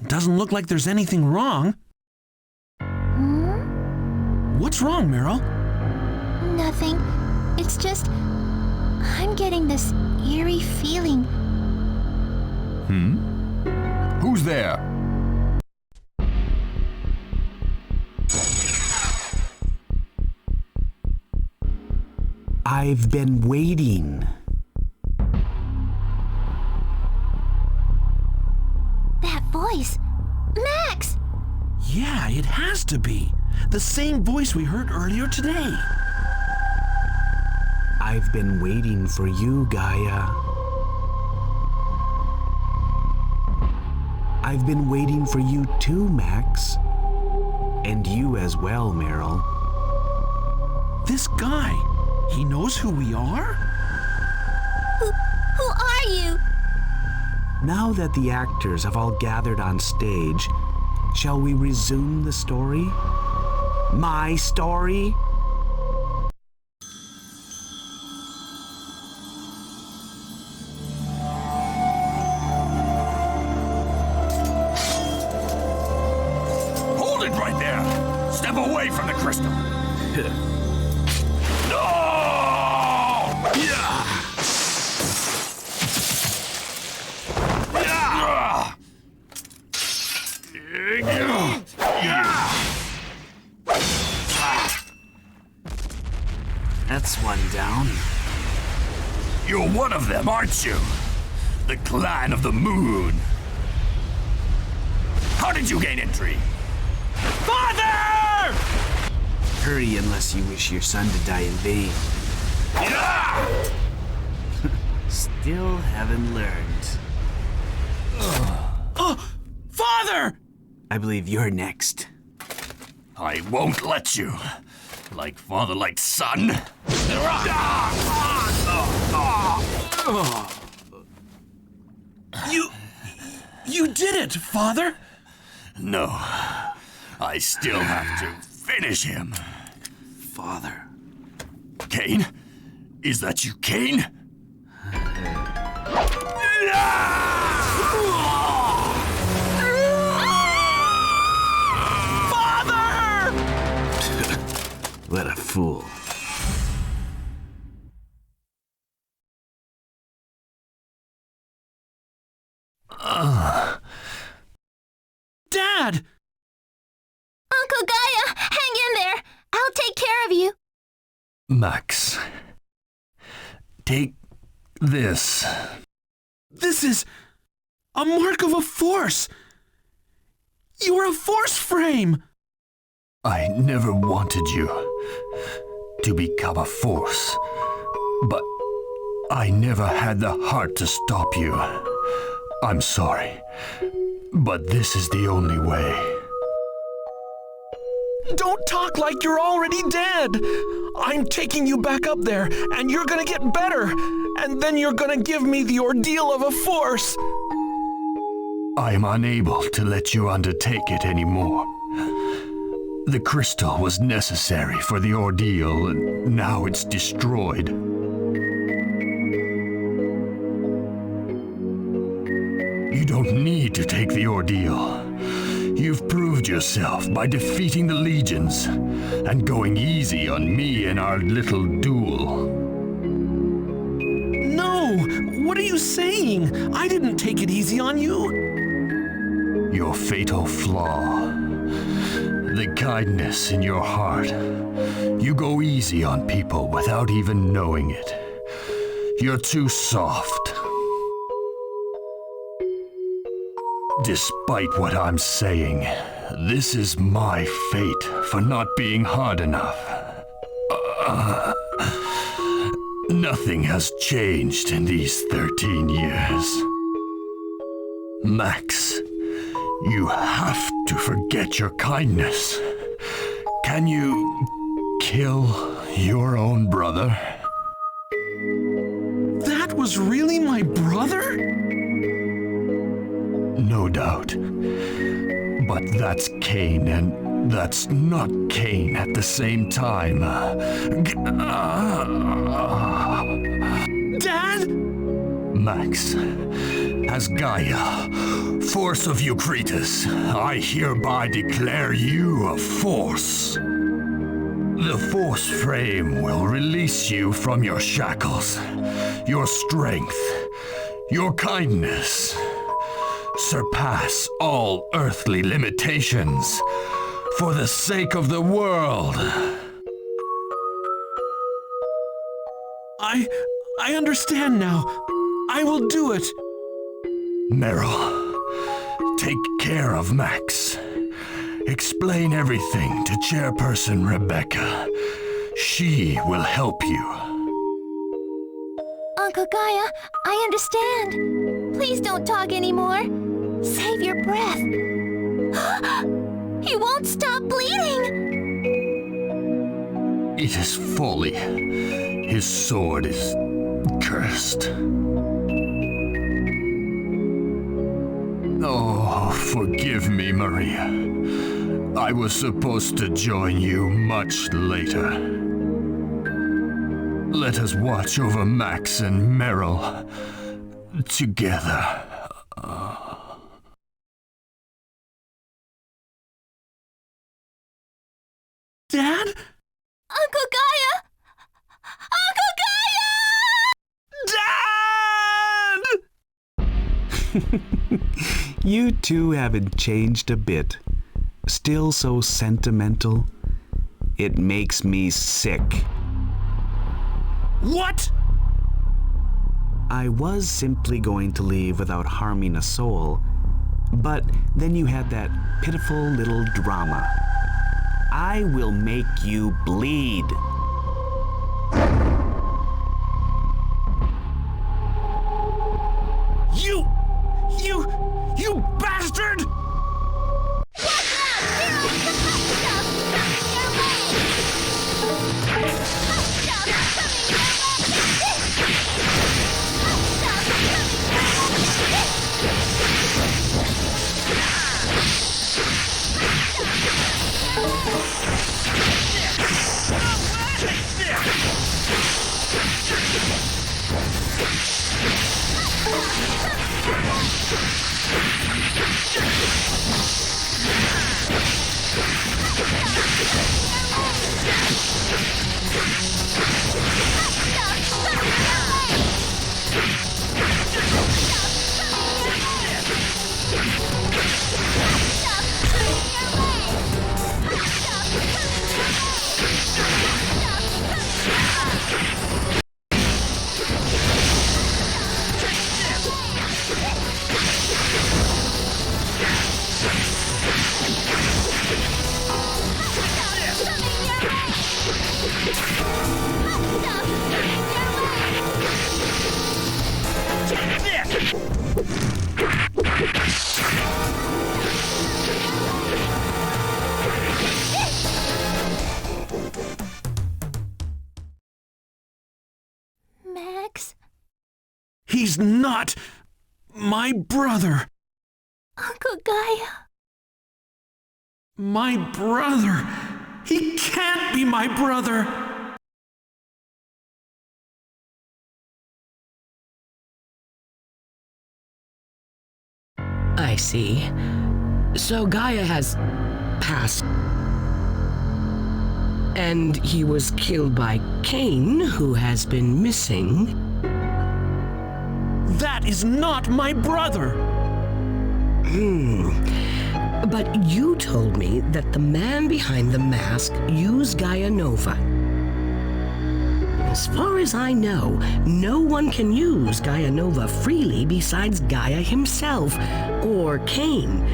Doesn't look like there's anything wrong. What's wrong, Meryl? Nothing. It's just... I'm getting this eerie feeling. Who's there? I've been waiting. That voice! Max! Yeah, it has to be. The same voice we heard earlier today. I've been waiting for you, Gaia. I've been waiting for you too, Max. And you as well, Meryl. This guy, he knows who we are? Who are you? Now that the actors have all gathered on stage, shall we resume the story? My story? Hold it right there! Step away from the crystal! No! Yeah! That's one down. You're one of them, aren't you? The Clan of the Moon. How did you gain entry? Father! Hurry unless you wish your son to die in vain. Yeah! Still haven't learned. Oh, Father! I believe you're next. I won't let you. Like father, like son. You did it, Father! No, I still have to finish him. Father. Kane? Is that you, Kane? What a fool. Dad! Uncle Gaia, hang in there. I'll take care of you. Max, take this. This is a mark of a force. You are a force frame. I never wanted you to become a force, but I never had the heart to stop you. I'm sorry, but this is the only way. Don't talk like you're already dead. I'm taking you back up there, and you're gonna get better, and then you're gonna give me the ordeal of a force. I am unable to let you undertake it anymore. The crystal was necessary for the ordeal, and now it's destroyed. You don't need to take the ordeal. You've proved yourself by defeating the legions and going easy on me in our little duel. No, what are you saying? I didn't take it easy on you. Your fatal flaw, the kindness in your heart. You go easy on people without even knowing it. You're too soft. Despite what I'm saying, this is my fate for not being hard enough. Nothing has changed in these 13 years. Max, you have to forget your kindness. Can you kill your own brother? That was really my brother? No doubt. But that's Cain, and that's not Cain at the same time. Dad? Max, as Gaia, force of Eucrates, I hereby declare you a force. The force frame will release you from your shackles, your strength, your kindness. Surpass all earthly limitations for the sake of the world. I understand now. I will do it. Meryl, take care of Max. Explain everything to Chairperson Rebecca. She will help you. Uncle Gaia, I understand. Please don't talk anymore. Save your breath. He won't stop bleeding. It is folly. His sword is cursed. Oh, forgive me, Maria. I was supposed to join you much later. Let us watch over Max and Meryl together. Dad? Uncle Gaia! Uncle Gaia! Dad! You two haven't changed a bit. Still so sentimental. It makes me sick. What? I was simply going to leave without harming a soul, but then you had that pitiful little drama. I will make you bleed. You bastard! Max? He's not my brother. Uncle Gaia? My brother. He can't be my brother. I see. So Gaia has passed. And he was killed by Cain, who has been missing. That is not my brother. But you told me that the man behind the mask used Gaia Nova. As far as I know, no one can use Gaia Nova freely besides Gaia himself, or Cain.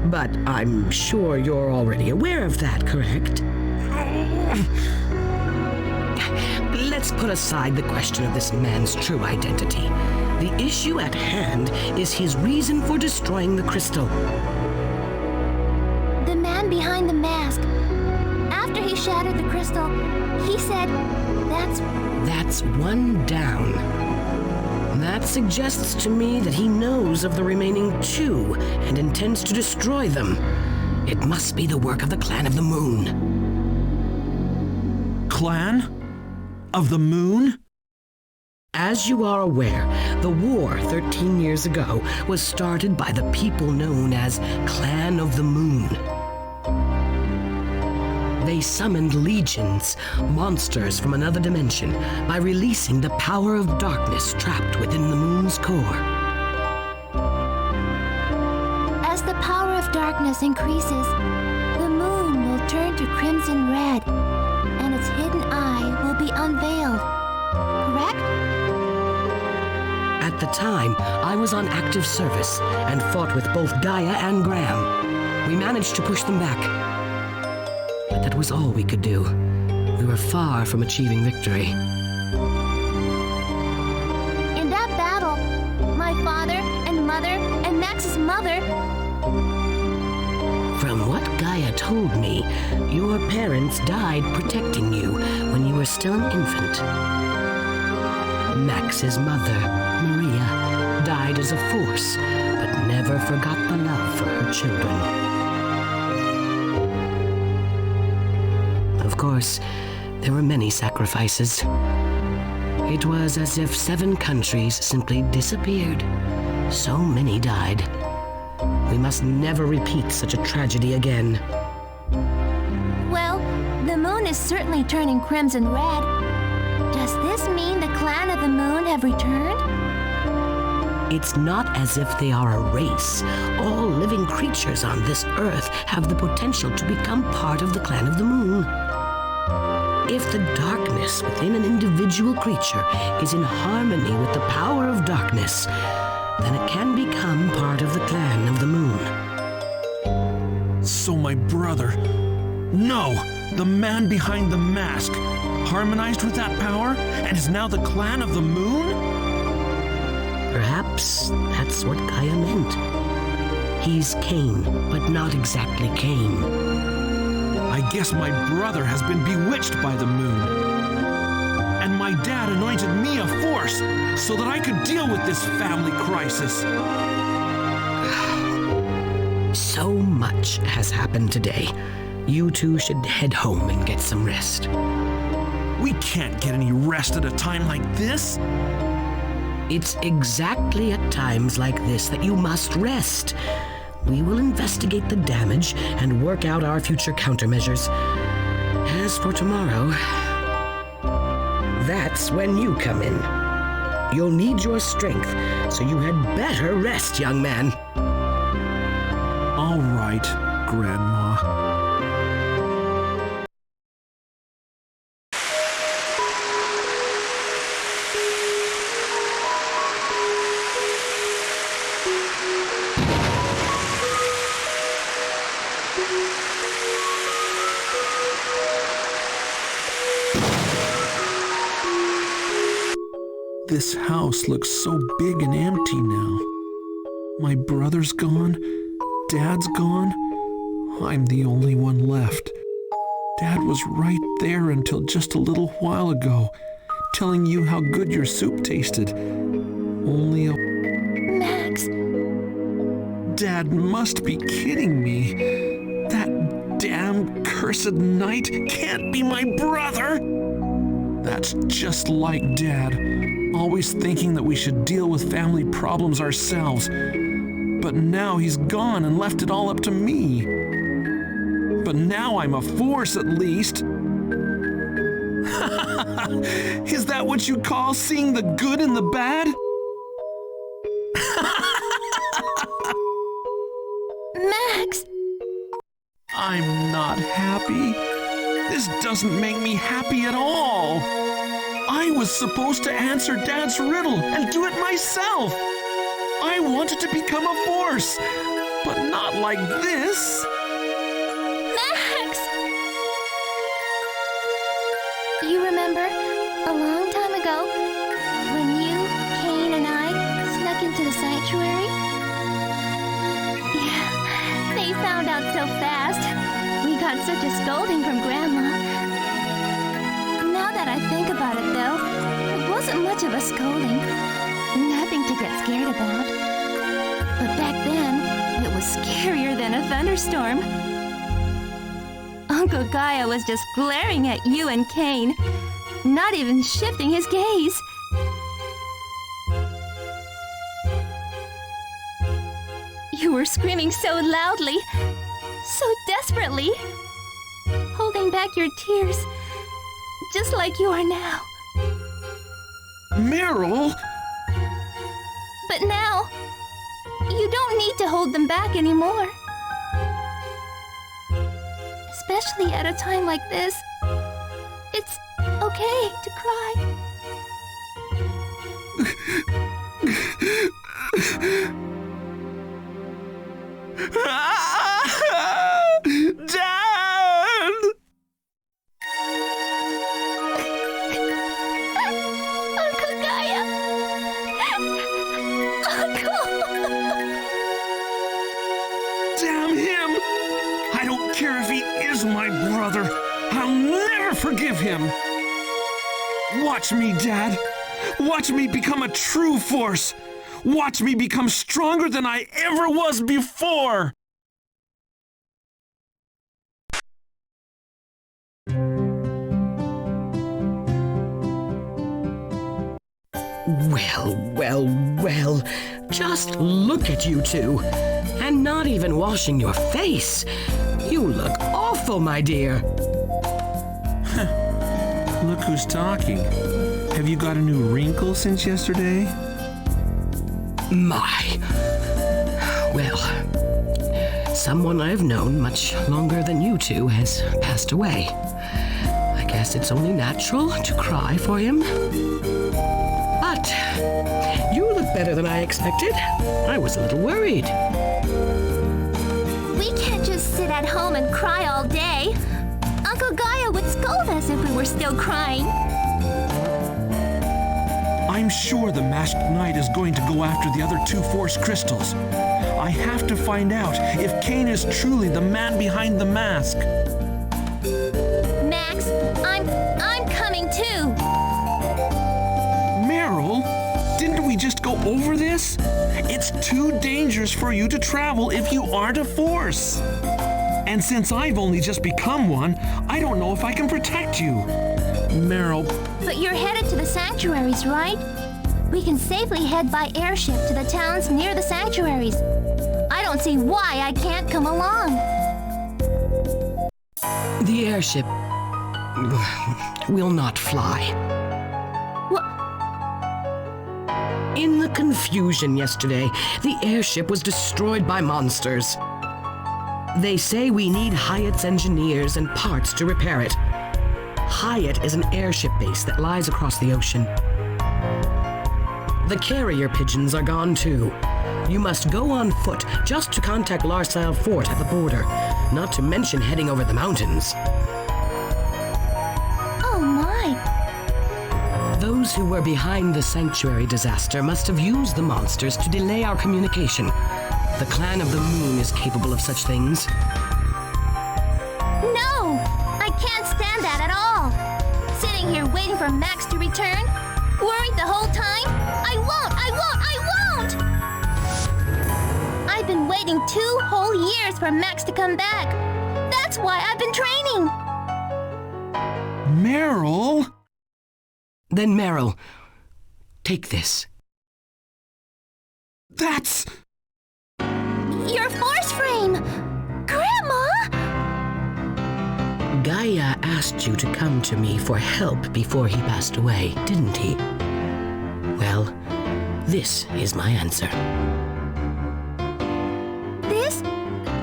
But I'm sure you're already aware of that, correct? Let's put aside the question of this man's true identity. The issue at hand is his reason for destroying the crystal. The man behind the mask. After he shattered the crystal, he said, That's one down. That suggests to me that he knows of the remaining two and intends to destroy them. It must be the work of the Clan of the Moon. Clan of the Moon? As you are aware, the war 13 years ago was started by the people known as Clan of the Moon. They summoned legions, monsters from another dimension, by releasing the power of darkness trapped within the moon's core. As the power of darkness increases, the moon will turn to crimson red, and its hidden eye will be unveiled. Correct? At the time, I was on active service and fought with both Gaia and Graham. We managed to push them back. But that was all we could do. We were far from achieving victory. In that battle, my father and mother and Max's mother. From what Gaia told me, your parents died protecting you when you were still an infant. Max's mother, Maria, died as a force, but never forgot the love for her children. Of course, there were many sacrifices. It was as if 7 countries simply disappeared. So many died. We must never repeat such a tragedy again. Well, the moon is certainly turning crimson red. Does this mean the clan of the moon have returned? It's not as if they are a race. All living creatures on this earth have the potential to become part of the clan of the moon. If the darkness within an individual creature is in harmony with the power of darkness, then it can become part of the clan of the moon. So my brother, no, the man behind the mask, harmonized with that power and is now the clan of the moon? Perhaps that's what Gaia meant. He's Cain, but not exactly Cain. I guess my brother has been bewitched by the moon. And my dad anointed me a force so that I could deal with this family crisis. So much has happened today. You two should head home and get some rest. We can't get any rest at a time like this. It's exactly at times like this that you must rest. We will investigate the damage and work out our future countermeasures. As for tomorrow, that's when you come in. You'll need your strength, so you had better rest, young man. All right, Grandma. This house looks so big and empty now. My brother's gone, Dad's gone. I'm the only one left. Dad was right there until just a little while ago, telling you how good your soup tasted. Only a... Max, Dad must be kidding me. That damn cursed knight can't be my brother! That's just like Dad, always thinking that we should deal with family problems ourselves. But now he's gone and left it all up to me. But now I'm a force at least. Is that what you call seeing the good in the bad? Max! I'm not happy. This doesn't make me happy at all. I was supposed to answer Dad's riddle and do it myself. I wanted to become a force, but not like this. Max! You remember a long time ago when you, Cain, and I snuck into the sanctuary? Yeah, they found out so fast. We got such a scolding from Grandma. Now that I think about it, though, it wasn't much of a scolding. Nothing to get scared about. But back then, it was scarier than a thunderstorm. Uncle Gaia was just glaring at you and Cain, not even shifting his gaze. You were screaming so loudly, so desperately, holding back your tears, just like you are now. Meryl! But now, you don't need to hold them back anymore. Especially at a time like this. It's okay to cry. Dad! Uncle Gaia! Uncle! He's my brother. I'll never forgive him. Watch me, Dad. Watch me become a true force. Watch me become stronger than I ever was before. Well. Just look at you two. And not even washing your face. You look awful, my dear. Look who's talking. Have you got a new wrinkle since yesterday? My. Well, someone I've known much longer than you two has passed away. I guess it's only natural to cry for him. But you look better than I expected. I was a little worried. We can't just sit at home and cry all day. Uncle Gaia would scold us if we were still crying. I'm sure the masked knight is going to go after the other two force crystals. I have to find out if Cain is truly the man behind the mask. Max, I'm coming too. Meryl, didn't we just go over this? It's too dangerous for you to travel if you aren't a force. And since I've only just become one, I don't know if I can protect you. Meryl. But you're headed to the sanctuaries, right? We can safely head by airship to the towns near the sanctuaries. I don't see why I can't come along. The airship will not fly. What? In the confusion yesterday, the airship was destroyed by monsters. They say we need Hyatt's engineers and parts to repair it. Hyatt is an airship base that lies across the ocean. The carrier pigeons are gone too. You must go on foot just to contact Larsile Fort at the border, not to mention heading over the mountains. Oh my! Those who were behind the sanctuary disaster must have used the monsters to delay our communication. The Clan of the Moon is capable of such things. No! I can't stand that at all! Sitting here waiting for Max to return? Worried the whole time? I won't! I've been waiting 2 whole years for Max to come back. That's why I've been training. Meryl? Then Meryl, take this. That's... Your force frame! Grandma! Gaia asked you to come to me for help before he passed away, didn't he? Well, this is my answer.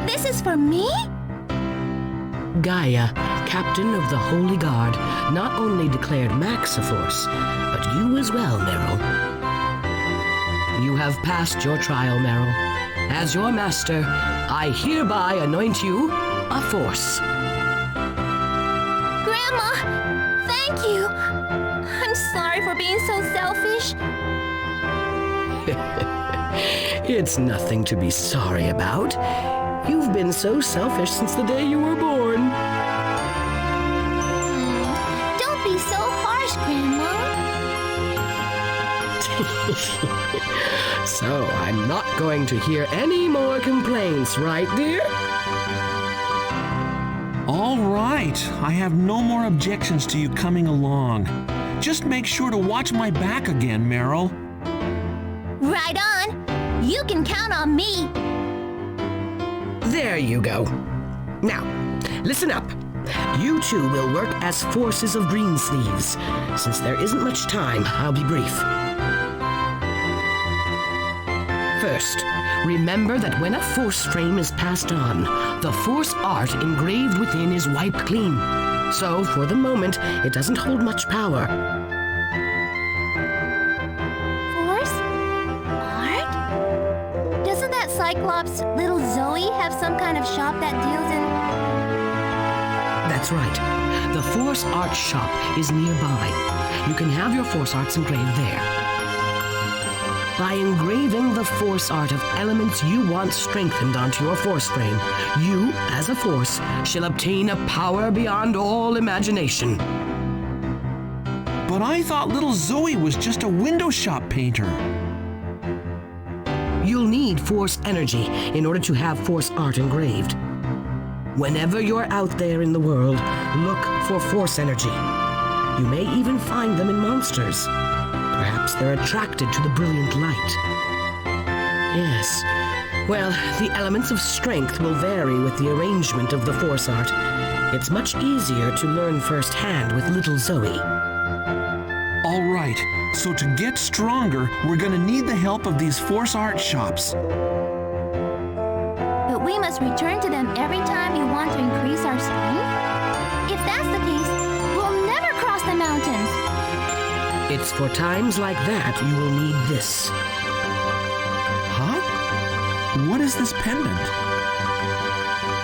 This is for me? Gaia, captain of the Holy Guard, not only declared Max a force, but you as well, Meryl. You have passed your trial, Meryl. As your master, I hereby anoint you a force. Grandma, thank you. I'm sorry for being so selfish. It's nothing to be sorry about. You've been so selfish since the day you were born. Don't be so harsh, Grandma. So I'm not going to hear any more complaints, right, dear? All right. I have no more objections to you coming along. Just make sure to watch my back again, Meryl. Right on. You can count on me. There you go. Now, listen up. You two will work as forces of Greensleeves. Since there isn't much time, I'll be brief. First, remember that when a force frame is passed on, the force art engraved within is wiped clean. So, for the moment, it doesn't hold much power. Force? Art? Doesn't that Cyclops, little Zoe, have some kind of shop that deals in... That's right. The Force Art Shop is nearby. You can have your Force Arts engraved there. By engraving the force art of elements you want strengthened onto your force frame, you, as a force, shall obtain a power beyond all imagination. But I thought little Zoe was just a window shop painter. You'll need force energy in order to have force art engraved. Whenever you're out there in the world, look for force energy. You may even find them in monsters. Perhaps they're attracted to the brilliant light. Yes. Well, the elements of strength will vary with the arrangement of the force art. It's much easier to learn firsthand with little Zoe. All right, so to get stronger, we're gonna need the help of these force art shops. But we must return to them every time you want to increase our strength? If that's the case, we'll never cross the mountains. It's for times like that you will need this. Huh? What is this pendant?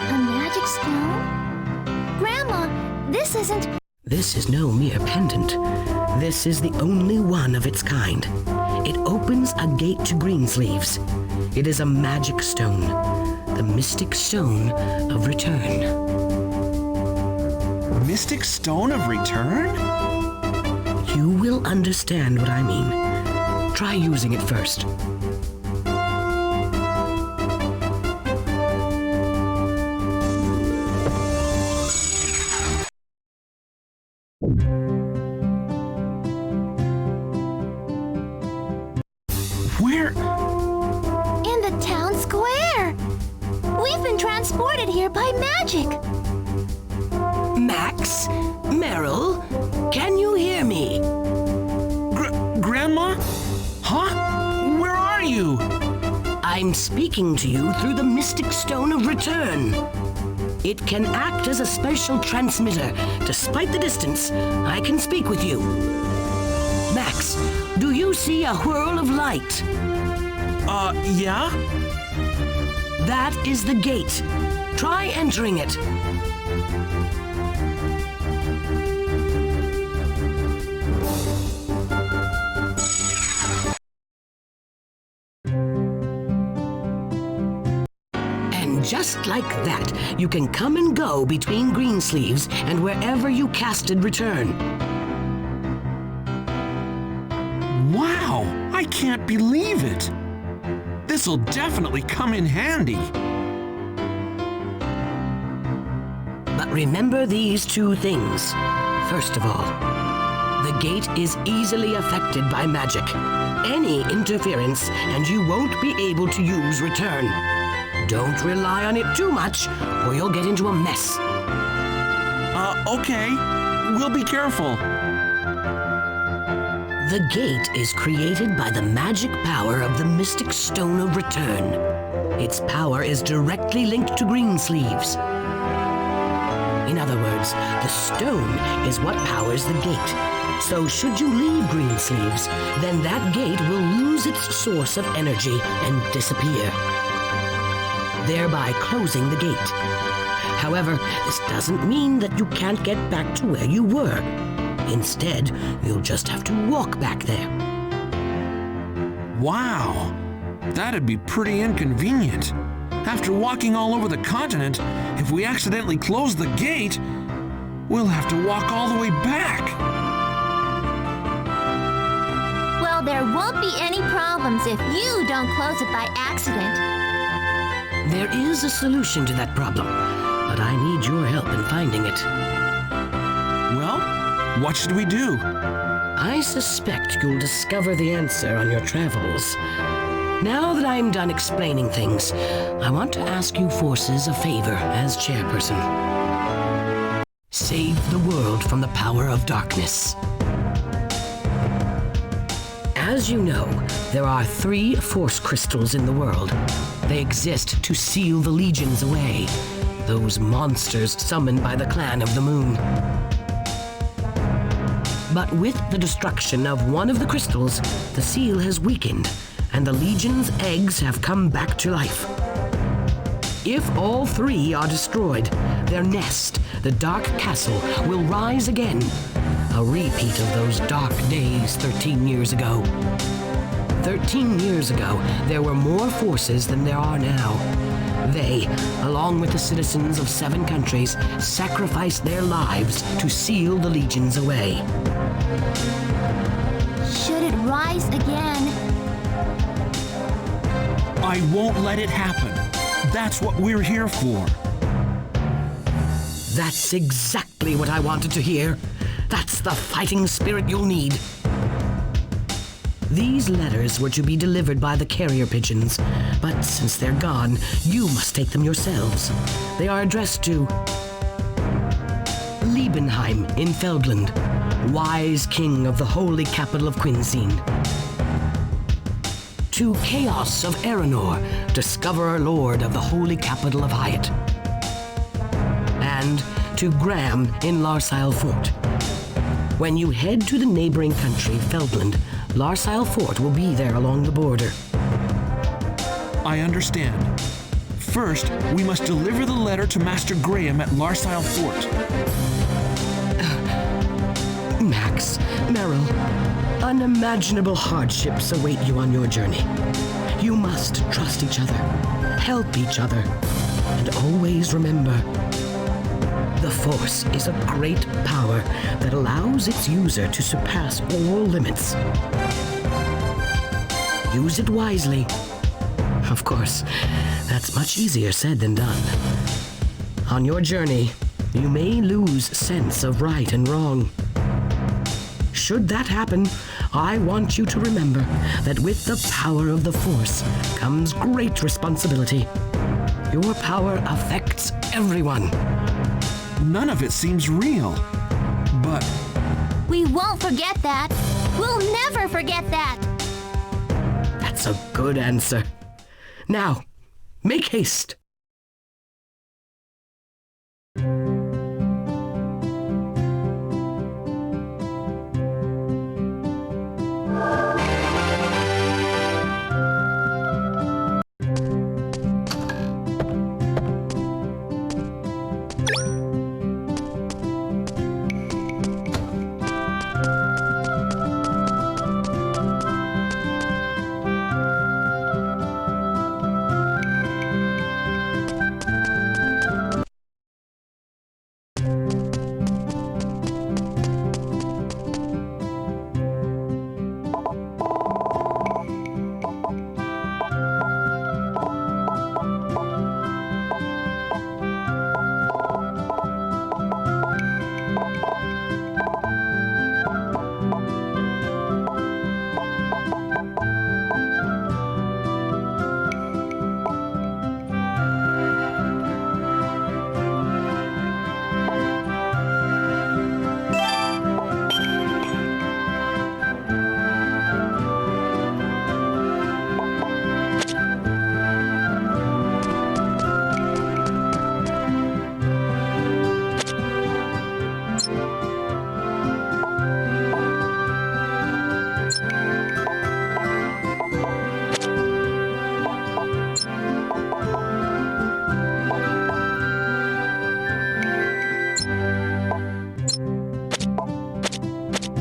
A magic stone? Grandma, this isn't... This is no mere pendant. This is the only one of its kind. It opens a gate to Greensleeves. It is a magic stone, the mystic stone of return. Mystic Stone of Return? You will understand what I mean. Try using it first. Where? In the town square! We've been transported here by magic! Max? Meryl? Can you hear me? Grandma? Huh? Where are you? I'm speaking to you through the mystic stone of return. It can act as a special transmitter. Despite the distance, I can speak with you. Max, do you see a whirl of light? Yeah? That is the gate. Try entering it. And just like that, you can come and go between Greensleeves and wherever you casted return. Wow! I can't believe it! This'll definitely come in handy. But remember these two things. First of all, the gate is easily affected by magic. Any interference, and you won't be able to use return. Don't rely on it too much, or you'll get into a mess. Okay. We'll be careful. The gate is created by the magic power of the mystic stone of return. Its power is directly linked to Greensleeves. In other words, the stone is what powers the gate. So should you leave Greensleeves, then that gate will lose its source of energy and disappear, thereby closing the gate. However, this doesn't mean that you can't get back to where you were. Instead, you'll just have to walk back there. Wow! That'd be pretty inconvenient. After walking all over the continent, if we accidentally close the gate, we'll have to walk all the way back. Well, there won't be any problems if you don't close it by accident. There is a solution to that problem, but I need your help in finding it. Well, what should we do? I suspect you'll discover the answer on your travels. Now that I'm done explaining things, I want to ask you forces a favor as chairperson. Save the world from the power of darkness. As you know, there are 3 force crystals in the world. They exist to seal the legions away, those monsters summoned by the Clan of the Moon. But with the destruction of one of the crystals, the seal has weakened, and the Legion's eggs have come back to life. If all 3 are destroyed, their nest, the Dark Castle, will rise again, a repeat of those dark days 13 years ago. 13 years ago, there were more forces than there are now. They, along with the citizens of 7 countries, sacrificed their lives to seal the legions away. Should it rise again? I won't let it happen. That's what we're here for. That's exactly what I wanted to hear. That's the fighting spirit you'll need. These letters were to be delivered by the carrier pigeons, but since they're gone, you must take them yourselves. They are addressed to Liebenheim in Feldland, wise king of the holy capital of Quinseen. To Chaos of Aranor, discoverer lord of the holy capital of Hyatt. And to Graham in Larsile Fort. When you head to the neighboring country, Feldland, Larsile Fort will be there along the border. I understand. First, we must deliver the letter to Master Graham at Larsile Fort. Max, Merrill, unimaginable hardships await you on your journey. You must trust each other, help each other, and always remember, the Force is a great power that allows its user to surpass all limits. Use it wisely. Of course, that's much easier said than done. On your journey, you may lose sense of right and wrong. Should that happen, I want you to remember that with the power of the Force comes great responsibility. Your power affects everyone. None of it seems real, but We won't forget that. We'll never forget that. That's a good answer. Now, make haste.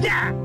Yeah!